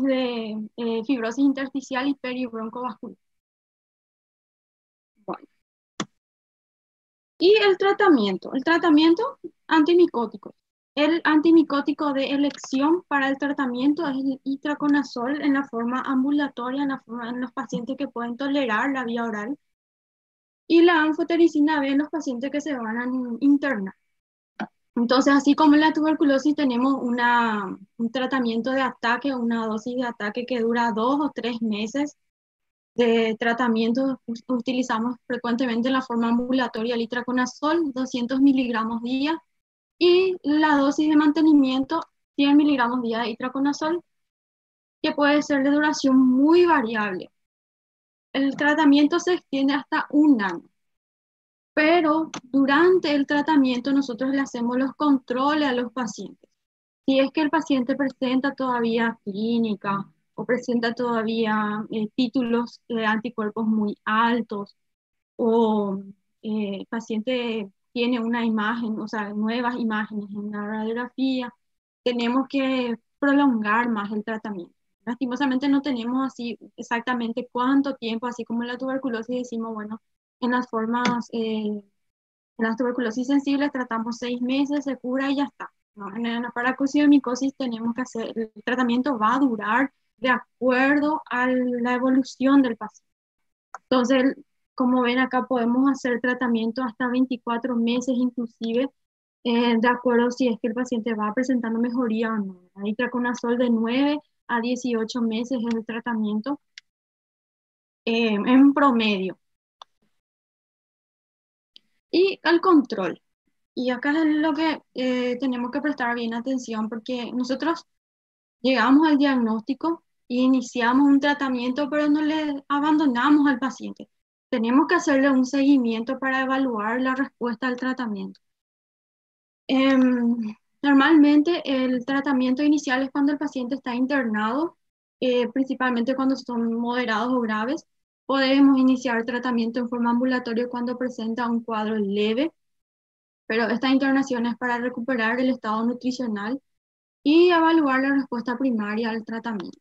de fibrosis intersticial y peribroncovascular. Bueno. Y el tratamiento antimicótico. El antimicótico de elección para el tratamiento es el itraconazol en la forma ambulatoria, en los pacientes que pueden tolerar la vía oral, y la anfotericina B en los pacientes que se van a internar. Entonces, así como en la tuberculosis tenemos un tratamiento de ataque, una dosis de ataque que dura 2 o 3 meses de tratamiento, utilizamos frecuentemente en la forma ambulatoria el itraconazol, 200 miligramos día, y la dosis de mantenimiento, 100 miligramos día de itraconazol, que puede ser de duración muy variable. El tratamiento se extiende hasta 1 año. Pero durante el tratamiento nosotros le hacemos los controles a los pacientes. Si es que el paciente presenta todavía clínica o presenta todavía títulos de anticuerpos muy altos o el paciente tiene una imagen, o sea, nuevas imágenes en la radiografía, tenemos que prolongar más el tratamiento. Lastimosamente no tenemos así exactamente cuánto tiempo, así como en la tuberculosis decimos, bueno, en en las tuberculosis sensibles tratamos 6 meses, se cura y ya está. ¿No? En la paracociomicosis tenemos que hacer, el tratamiento va a durar de acuerdo a la evolución del paciente. Entonces, como ven acá, podemos hacer tratamiento hasta 24 meses inclusive, de acuerdo si es que el paciente va presentando mejoría o no. Hay itraconazol de 9 a 18 meses es el tratamiento en promedio. Y el control. Y acá es lo que tenemos que prestar bien atención porque nosotros llegamos al diagnóstico e iniciamos un tratamiento, pero no le abandonamos al paciente. Tenemos que hacerle un seguimiento para evaluar la respuesta al tratamiento. Normalmente el tratamiento inicial es cuando el paciente está internado, principalmente cuando son moderados o graves. Podemos iniciar tratamiento en forma ambulatoria cuando presenta un cuadro leve, pero esta internación es para recuperar el estado nutricional y evaluar la respuesta primaria al tratamiento.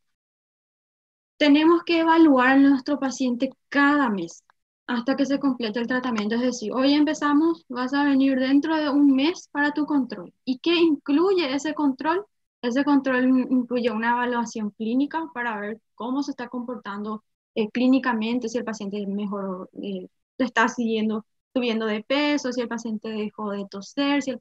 Tenemos que evaluar a nuestro paciente cada mes hasta que se complete el tratamiento. Es decir, hoy empezamos, vas a venir dentro de 1 mes para tu control. ¿Y qué incluye ese control? Ese control incluye una evaluación clínica para ver cómo se está comportando clínicamente, si el paciente mejoró, está subiendo de peso, si el paciente dejó de toser, si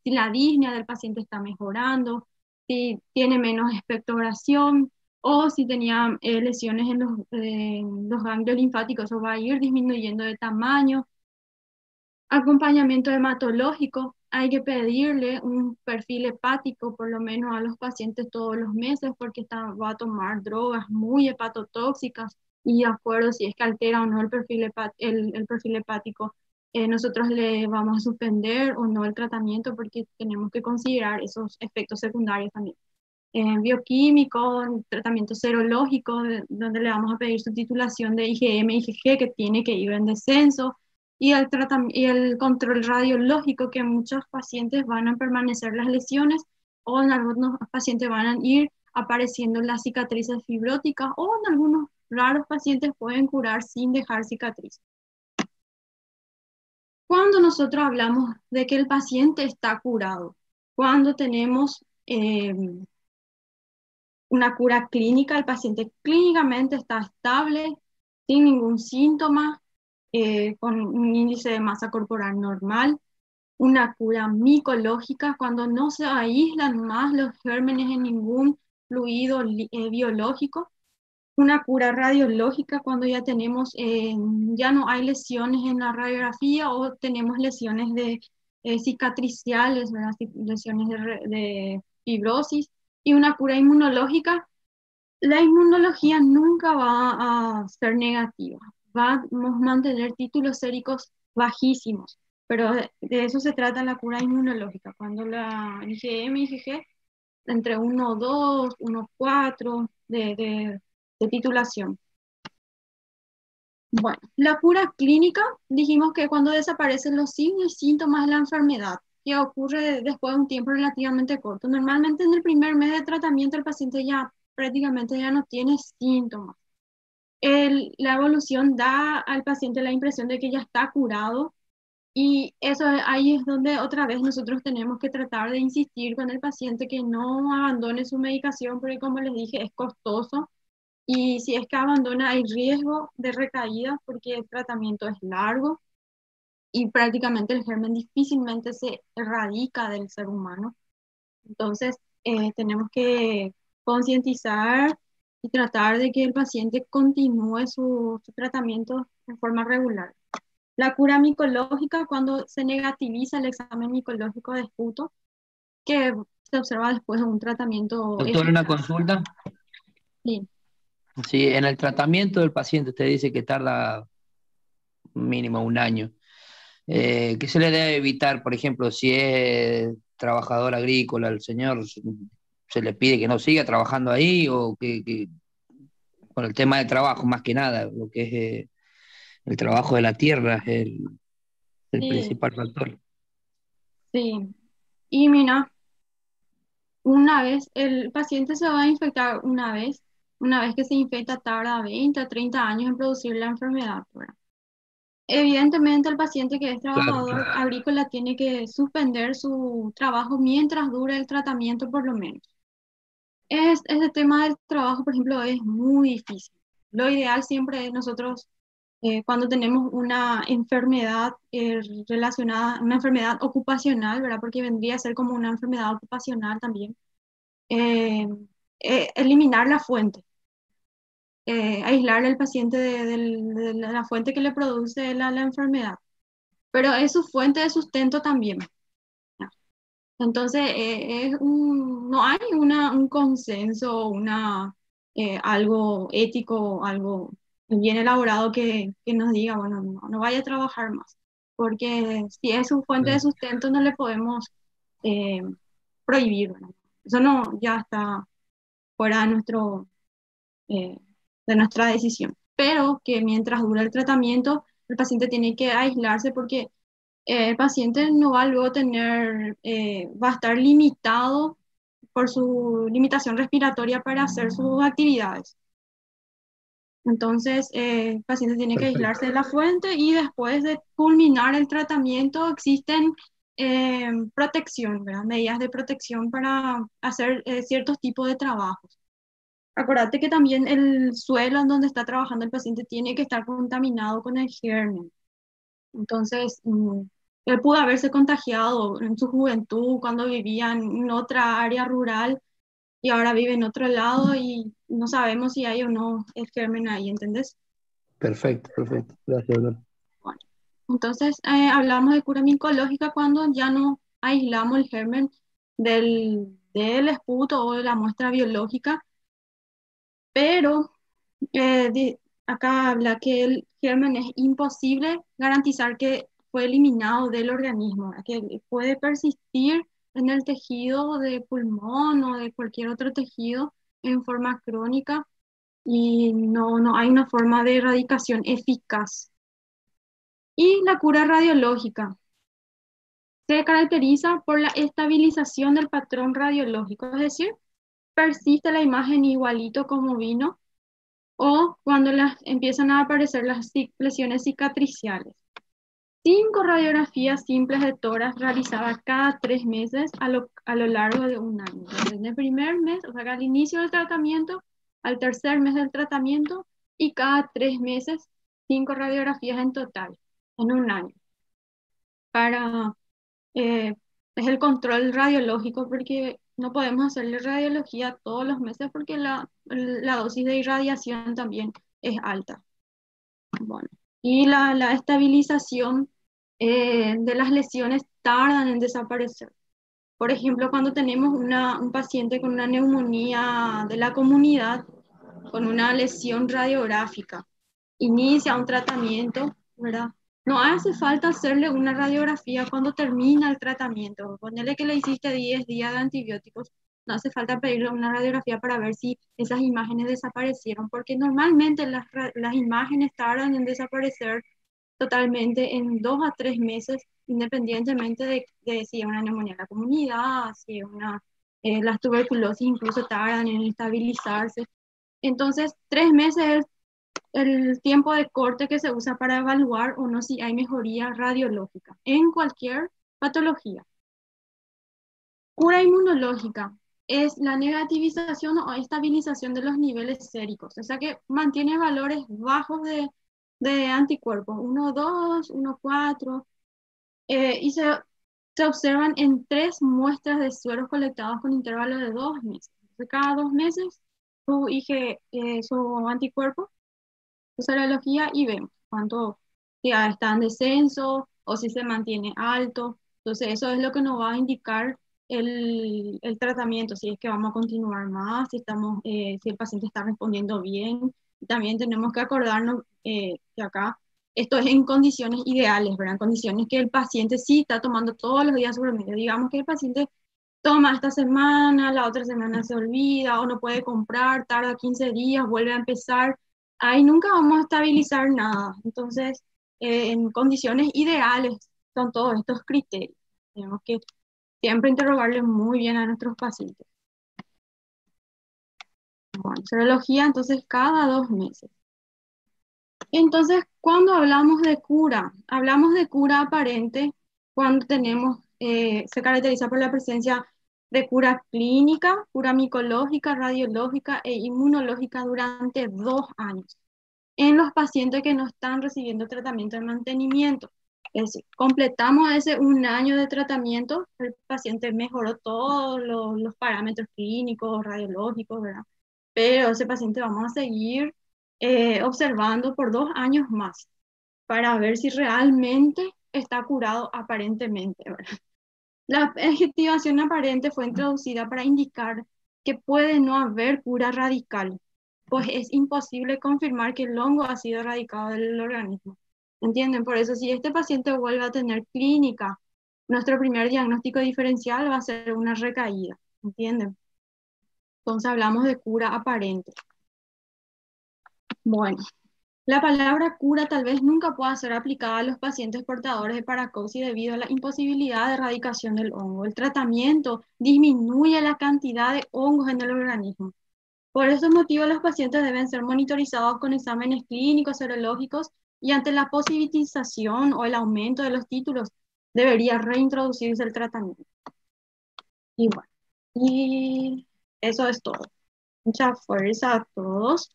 la disnea del paciente está mejorando, si tiene menos expectoración, o si tenía lesiones en los ganglios linfáticos, o va a ir disminuyendo de tamaño. Acompañamiento hematológico, hay que pedirle un perfil hepático por lo menos a los pacientes todos los meses porque va a tomar drogas muy hepatotóxicas y de acuerdo si es que altera o no el perfil hepático, nosotros le vamos a suspender o no el tratamiento porque tenemos que considerar esos efectos secundarios también. Bioquímico, tratamiento serológico, donde le vamos a pedir su titulación de IgM, IgG, que tiene que ir en descenso, y el control radiológico, que en muchos pacientes van a permanecer las lesiones, o en algunos pacientes van a ir apareciendo las cicatrices fibróticas, o en algunos raros pacientes pueden curar sin dejar cicatrices. Cuando nosotros hablamos de que el paciente está curado, cuando tenemos una cura clínica, el paciente clínicamente está estable, sin ningún síntoma, con un índice de masa corporal normal, una cura micológica, cuando no se aíslan más los gérmenes en ningún fluido biológico, una cura radiológica cuando ya tenemos, ya no hay lesiones en la radiografía o tenemos lesiones cicatriciales, ¿verdad? Lesiones de fibrosis, y una cura inmunológica. La inmunología nunca va a ser negativa, vamos a mantener títulos séricos bajísimos, pero de eso se trata la cura inmunológica, cuando la IgM, IgG, entre 1,2, 1,4 de titulación. Bueno, la cura clínica, dijimos que cuando desaparecen los signos y síntomas de la enfermedad, que ocurre después de un tiempo relativamente corto. Normalmente en el primer mes de tratamiento el paciente ya prácticamente ya no tiene síntomas. La evolución da al paciente la impresión de que ya está curado y ahí es donde otra vez nosotros tenemos que tratar de insistir con el paciente que no abandone su medicación porque como les dije es costoso y si es que abandona hay riesgo de recaída porque el tratamiento es largo y prácticamente el germen difícilmente se erradica del ser humano. Entonces, tenemos que concientizar y tratar de que el paciente continúe su tratamiento de forma regular. La cura micológica, cuando se negativiza el examen micológico de esputo, que se observa después de un tratamiento Doctor, una eficaz. consulta. Sí. Sí, en el tratamiento del paciente usted dice que tarda mínimo un año. ¿Qué se le debe evitar? Por ejemplo, si es trabajador agrícola, el señor se le pide que no siga trabajando ahí o con el tema de trabajo, más que nada, lo que es el trabajo de la tierra es el Sí, principal factor. sí. Y mira, una vez, el paciente se va a infectar una vez que se infecta tarda 20 a 30 años en producir la enfermedad, ¿verdad? Evidentemente el paciente que es Claro, trabajador agrícola tiene que suspender su trabajo mientras dure el tratamiento por lo menos. Este tema del trabajo, por ejemplo, es muy difícil. Lo ideal siempre es nosotros, cuando tenemos una enfermedad relacionada, una enfermedad ocupacional, ¿verdad? Porque vendría a ser como una enfermedad ocupacional también, eh, eliminar la fuente, aislarle al paciente de la fuente que le produce la enfermedad. Pero es su fuente de sustento también. ¿No? Entonces, no hay un consenso, algo ético, algo bien elaborado que nos diga, bueno, no vaya a trabajar más. Porque si es su fuente de sustento, no le podemos eh, prohibir, ¿verdad? Eso no, ya está fuera eh, de nuestra decisión. Pero que mientras dura el tratamiento, el paciente tiene que aislarse porque el paciente no va luego a va a estar limitado por su limitación respiratoria para hacer sus actividades. Entonces, el paciente tiene que perfecto. aislarse de la fuente y después de culminar el tratamiento existen protección, ¿verdad? Medidas de protección para hacer ciertos tipos de trabajos. Acuérdate que también el suelo en donde está trabajando el paciente tiene que estar contaminado con el germen. Entonces, él pudo haberse contagiado en su juventud cuando vivía en otra área rural y ahora vive en otro lado y no sabemos si hay o no el germen ahí, ¿entendés? Perfecto, perfecto. Gracias, doctor. Bueno, entonces, hablamos de cura micológica cuando ya no aislamos el germen del esputo o de la muestra biológica, pero acá habla que el germen es imposible garantizar que fue eliminado del organismo, ¿verdad? Que puede persistir en el tejido de pulmón o de cualquier otro tejido en forma crónica y no hay una forma de erradicación eficaz. Y la cura radiológica se caracteriza por la estabilización del patrón radiológico, es decir, persiste la imagen igualito como vino o cuando empiezan a aparecer las lesiones cicatriciales. 5 radiografías simples de tórax realizadas cada 3 meses a lo largo de un año. Desde el primer mes, o sea, al inicio del tratamiento, al tercer mes del tratamiento y cada 3 meses, 5 radiografías en total, en un año. Eh, es el control radiológico porque no podemos hacerle radiología todos los meses porque la dosis de irradiación también es alta. Bueno, y la estabilización de las lesiones tardan en desaparecer. Por ejemplo, cuando tenemos un paciente con una neumonía de la comunidad, con una lesión radiográfica, inicia un tratamiento, ¿verdad? No hace falta hacerle una radiografía cuando termina el tratamiento. Ponele que le hiciste 10 días de antibióticos. no hace falta pedirle una radiografía para ver si esas imágenes desaparecieron, porque normalmente las imágenes tardan en desaparecer totalmente en 2 a 3 meses, independientemente de si es una neumonía en la comunidad, si es las tuberculosis incluso tardan en estabilizarse. Entonces, 3 meses es el tiempo de corte que se usa para evaluar o no si hay mejoría radiológica en cualquier patología. Cura inmunológica es la negativización o estabilización de los niveles séricos, o sea que mantiene valores bajos de anticuerpos, 1,2, 1,4, y se observan en 3 muestras de sueros colectados con intervalos de 2 meses. Entonces, cada 2 meses su IG, su anticuerpo, su serología y vemos cuánto ya está en descenso o si se mantiene alto. Entonces, eso es lo que nos va a indicar el tratamiento, si es que vamos a continuar más, si el paciente está respondiendo bien. También tenemos que acordarnos que acá esto es en condiciones ideales, ¿verdad? En condiciones que el paciente sí está tomando todos los días su remedio. Digamos que el paciente toma esta semana, la otra semana se olvida o no puede comprar, tarda 15 días, vuelve a empezar. Ahí nunca vamos a estabilizar nada. Entonces, en condiciones ideales son todos estos criterios. Tenemos que siempre interrogarle muy bien a nuestros pacientes. Bueno, serología, entonces, cada 2 meses. Entonces, cuando hablamos de cura aparente cuando se caracteriza por la presencia de cura clínica, cura micológica, radiológica e inmunológica durante 2 años en los pacientes que no están recibiendo tratamiento de mantenimiento. Es decir, completamos ese 1 año de tratamiento, el paciente mejoró todos los parámetros clínicos, radiológicos, ¿verdad? Pero ese paciente vamos a seguir observando por 2 años más para ver si realmente está curado aparentemente, ¿verdad? La adjetivación aparente fue introducida para indicar que puede no haber cura radical, pues es imposible confirmar que el hongo ha sido erradicado del organismo. ¿Entienden? Por eso, si este paciente vuelve a tener clínica, nuestro primer diagnóstico diferencial va a ser una recaída. ¿Entienden? Entonces hablamos de cura aparente. Bueno, la palabra cura tal vez nunca pueda ser aplicada a los pacientes portadores de paracosis debido a la imposibilidad de erradicación del hongo. El tratamiento disminuye la cantidad de hongos en el organismo. Por esos motivos, los pacientes deben ser monitorizados con exámenes clínicos, serológicos, y ante la positivización o el aumento de los títulos, debería reintroducirse el tratamiento. Y bueno, y eso es todo. Mucha fuerza a todos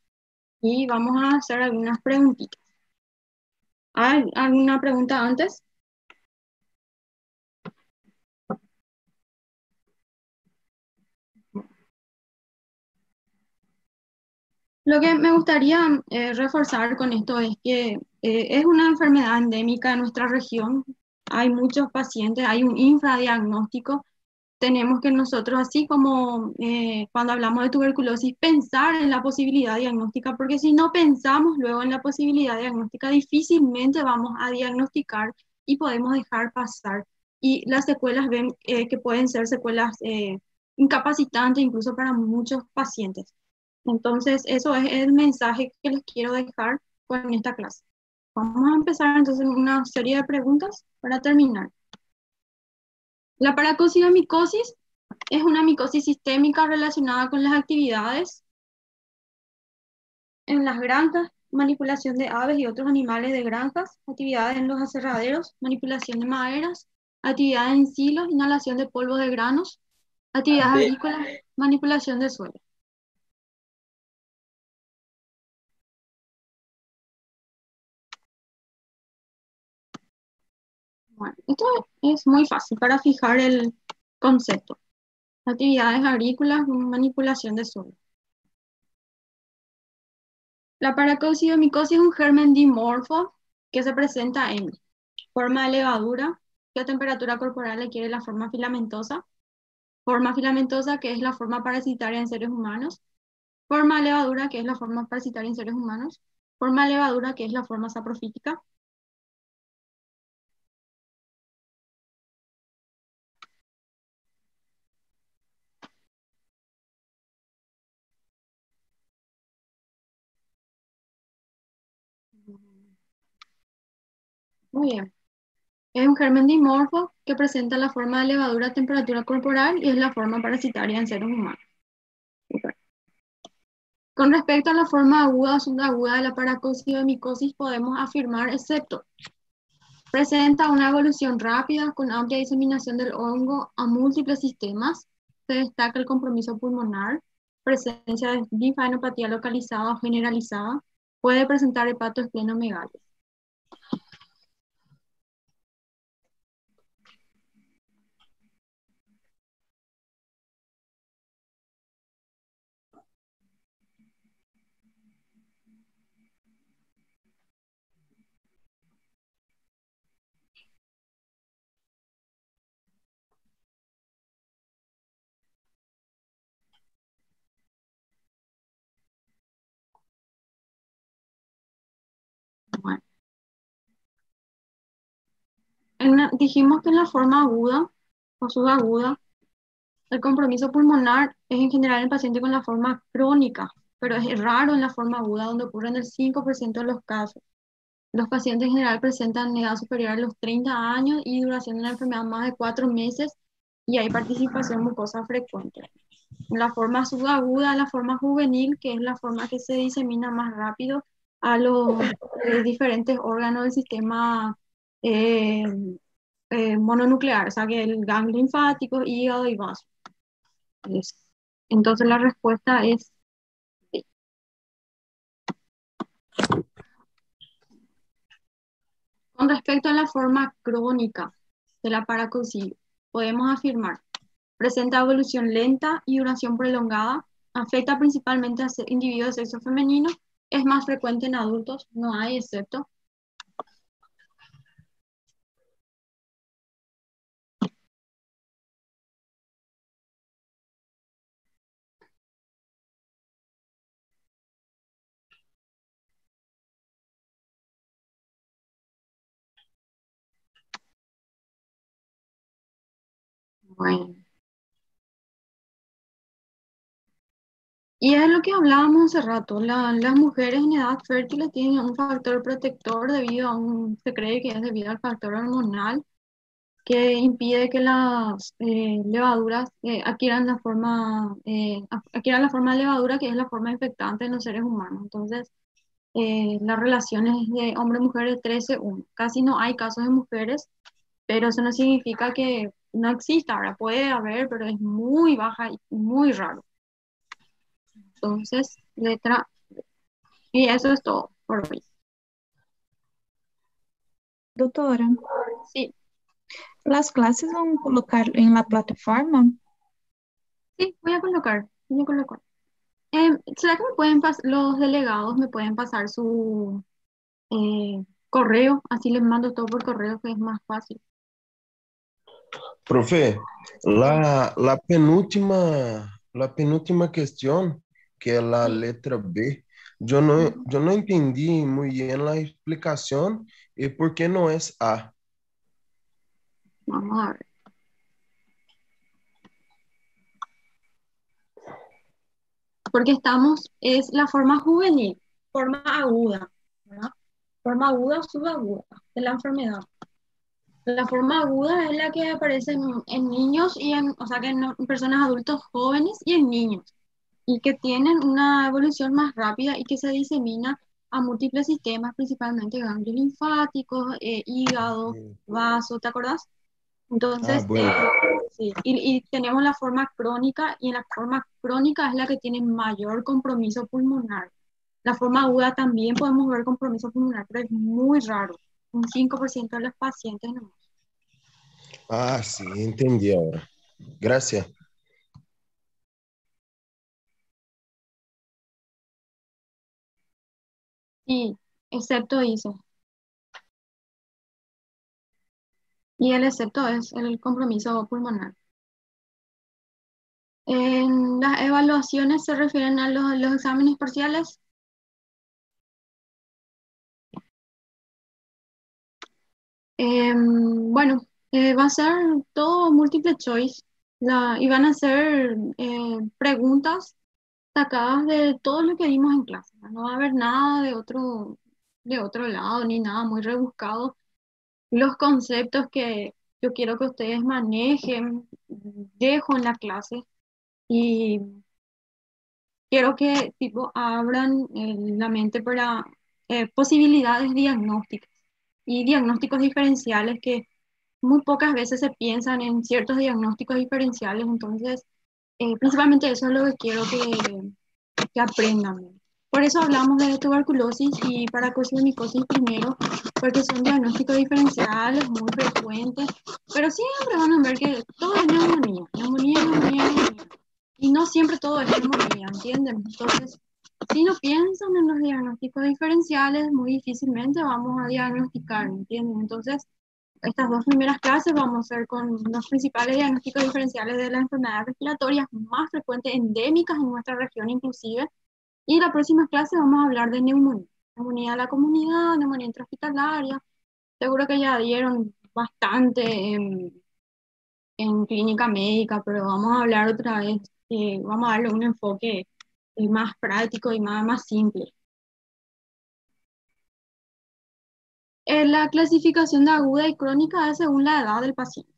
y vamos a hacer algunas preguntitas. ¿Hay alguna pregunta antes? Lo que me gustaría reforzar con esto es que es una enfermedad endémica en nuestra región. Hay muchos pacientes, hay un infradiagnóstico. Tenemos que nosotros, así como cuando hablamos de tuberculosis, pensar en la posibilidad diagnóstica, porque si no pensamos luego en la posibilidad diagnóstica, difícilmente vamos a diagnosticar y podemos dejar pasar. Y las secuelas ven que pueden ser secuelas incapacitantes incluso para muchos pacientes. Entonces, eso es el mensaje que les quiero dejar con esta clase. Vamos a empezar entonces una serie de preguntas para terminar. La paracociomicosis es una micosis sistémica relacionada con las actividades en las granjas, manipulación de aves y otros animales de granjas, actividades en los aserraderos, manipulación de maderas, actividades en silos, inhalación de polvo de granos, actividades agrícolas, manipulación de suelo. Bueno, esto es muy fácil para fijar el concepto. Actividades agrícolas, manipulación de suelo. La paracociomicosis es un germen dimorfo que se presenta en forma de levadura, que a temperatura corporal adquiere la forma filamentosa que es la forma parasitaria en seres humanos, forma de levadura, que es la forma parasitaria en seres humanos, forma de levadura, que es la forma saprofítica. Muy bien. Es un germen dimorfo que presenta la forma de levadura a temperatura corporal y es la forma parasitaria en seres humanos. Super. Con respecto a la forma aguda o subaguda de la paracoccidiomicosis, podemos afirmar, excepto, presenta una evolución rápida con amplia diseminación del hongo a múltiples sistemas. Se destaca el compromiso pulmonar, presencia de linfadenopatía localizada o generalizada. Puede presentar hepatoesplenomegalia. Bueno, dijimos que en la forma aguda o subaguda, el compromiso pulmonar es en general en paciente con la forma crónica, pero es raro en la forma aguda, donde ocurre en el 5% de los casos. Los pacientes en general presentan edad superior a los 30 años y duración de la enfermedad más de 4 meses y hay participación mucosa frecuente. La forma subaguda, la forma juvenil, que es la forma que se disemina más rápido a los diferentes órganos del sistema eh, mononuclear, o sea que el ganglio linfático, hígado y vaso. Entonces la respuesta es sí. Con respecto a la forma crónica de la paracoccidio, podemos afirmar, presenta evolución lenta y duración prolongada, afecta principalmente a individuos de sexo femenino, es más frecuente en adultos, no hay excepto. Bueno. Y es lo que hablábamos hace rato, las mujeres en edad fértil tienen un factor protector debido a se cree que es debido al factor hormonal que impide que las levaduras adquieran la forma de levadura que es la forma infectante en los seres humanos. Entonces, la relación es de hombre-mujer de 13:1. Casi no hay casos de mujeres, pero eso no significa que no exista, ahora puede haber, pero es muy baja y muy raro. Entonces, letra, y eso es todo por hoy. Doutora, Sí, las clases vão colocar em la plataforma? sí, voy a colocar, voy a colocar. ¿Será que los delegados me pueden pasar su correo? Así les mando todo por correo, que es más fácil. Profe, la penúltima cuestión, que es la Sí. letra B, yo no entendí muy bien la explicación y por qué no es A. Vamos a ver. Porque es la forma juvenil, forma aguda, ¿verdad? Forma aguda o subaguda de la enfermedad. La forma aguda es la que aparece en niños o sea, que en personas adultos jóvenes y en niños, y que tienen una evolución más rápida y que se disemina a múltiples sistemas, principalmente ganglios linfáticos, hígado, vaso, ¿te acordás? Ah, Entonces, bueno. sí, y tenemos la forma crónica, y en la forma crónica es la que tiene mayor compromiso pulmonar. La forma aguda también podemos ver compromiso pulmonar, pero es muy raro, un 5% de los pacientes nomás. Ah, sí, entendí ahora. Gracias. Sí, excepto dice. Y el excepto es el compromiso pulmonar. En las evaluaciones se refieren a los exámenes parciales. Bueno, va a ser todo múltiple choice y van a ser preguntas sacadas de todo lo que vimos en clase. No va a haber nada de otro lado ni nada muy rebuscado. los conceptos que yo quiero que ustedes manejen, dejo en la clase y quiero que tipo abran la mente para posibilidades diagnósticas y diagnósticos diferenciales que muy pocas veces se piensan en ciertos diagnósticos diferenciales, entonces principalmente eso es lo que quiero que aprendan. Por eso hablamos de tuberculosis y paracosiomicosis primero, porque son diagnósticos diferenciales muy frecuentes, pero siempre van a ver que todo es neumonía, neumonía, neumonía, neumonía. Y no siempre todo es neumonía, ¿entienden? Entonces, si no piensan en los diagnósticos diferenciales, muy difícilmente vamos a diagnosticar, ¿entienden? Entonces, estas dos primeras clases vamos a hacer con los principales diagnósticos diferenciales de las enfermedades respiratorias más frecuentes, endémicas en nuestra región inclusive. Y la próxima clase vamos a hablar de neumonía. Neumonía de la comunidad, neumonía intrahospitalaria. Seguro que ya dieron bastante en clínica médica, pero vamos a hablar otra vez, vamos a darle un enfoque más práctico y más simple. La clasificación de aguda y crónica es según la edad del paciente.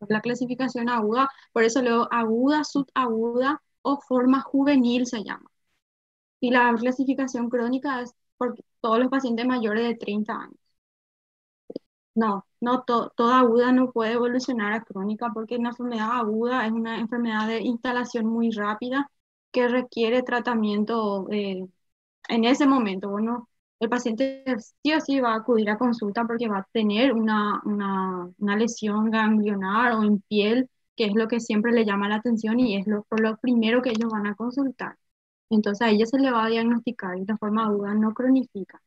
La clasificación aguda, por eso luego aguda, subaguda o forma juvenil se llama. Y la clasificación crónica es por todos los pacientes mayores de 30 años. No, toda aguda no puede evolucionar a crónica porque una enfermedad aguda es una enfermedad de instalación muy rápida que requiere tratamiento en ese momento. Bueno, el paciente sí o sí va a acudir a consulta porque va a tener una lesión ganglionar o en piel, que es lo que siempre le llama la atención y es por lo primero que ellos van a consultar. Entonces a ella se le va a diagnosticar y la forma aguda no cronifica.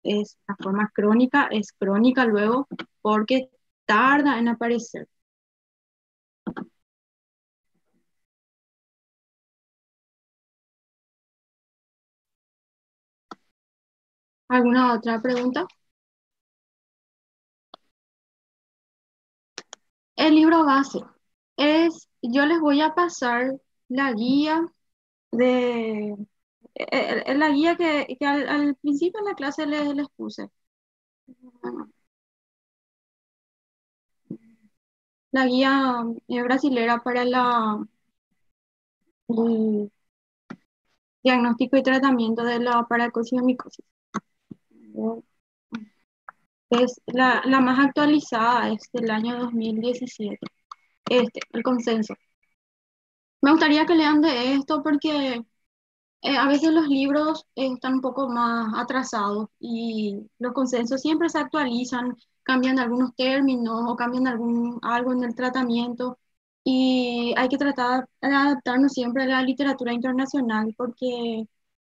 La forma crónica es crónica luego porque tarda en aparecer. ¿Alguna otra pregunta? El libro base yo les voy a pasar la guía de, la guía que al principio de la clase les puse. La guía brasilera para el diagnóstico y tratamiento de la paracosiomicosis. Es la más actualizada, es del año 2017. El consenso. Me gustaría que lean de esto porque a veces los libros están un poco más atrasados y los consensos siempre se actualizan, cambian algunos términos o cambian algo en el tratamiento y hay que tratar de adaptarnos siempre a la literatura internacional porque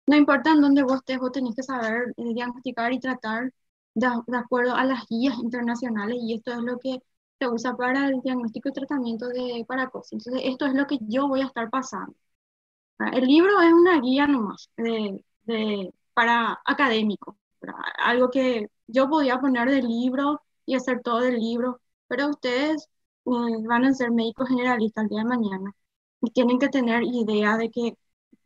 no importa en dónde vos estés, vos tenés que saber diagnosticar y tratar de acuerdo a las guías internacionales y esto es lo que se usa para el diagnóstico y tratamiento de paracosis. Entonces, esto es lo que yo voy a estar pasando. El libro es una guía nomás para académico, algo que yo podía poner del libro y hacer todo del libro, pero ustedes van a ser médicos generalistas el día de mañana y tienen que tener idea de que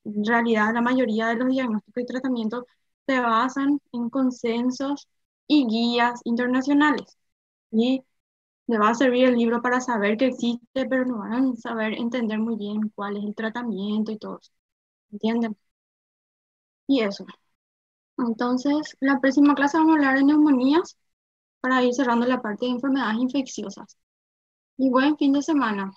en realidad la mayoría de los diagnósticos y tratamientos se basan en consensos y guías internacionales. Y le va a servir el libro para saber que existe, pero no van a saber entender muy bien cuál es el tratamiento y todo eso. ¿Entienden? Y eso. Entonces, la próxima clase vamos a hablar de neumonías para ir cerrando la parte de enfermedades infecciosas. Y buen fin de semana.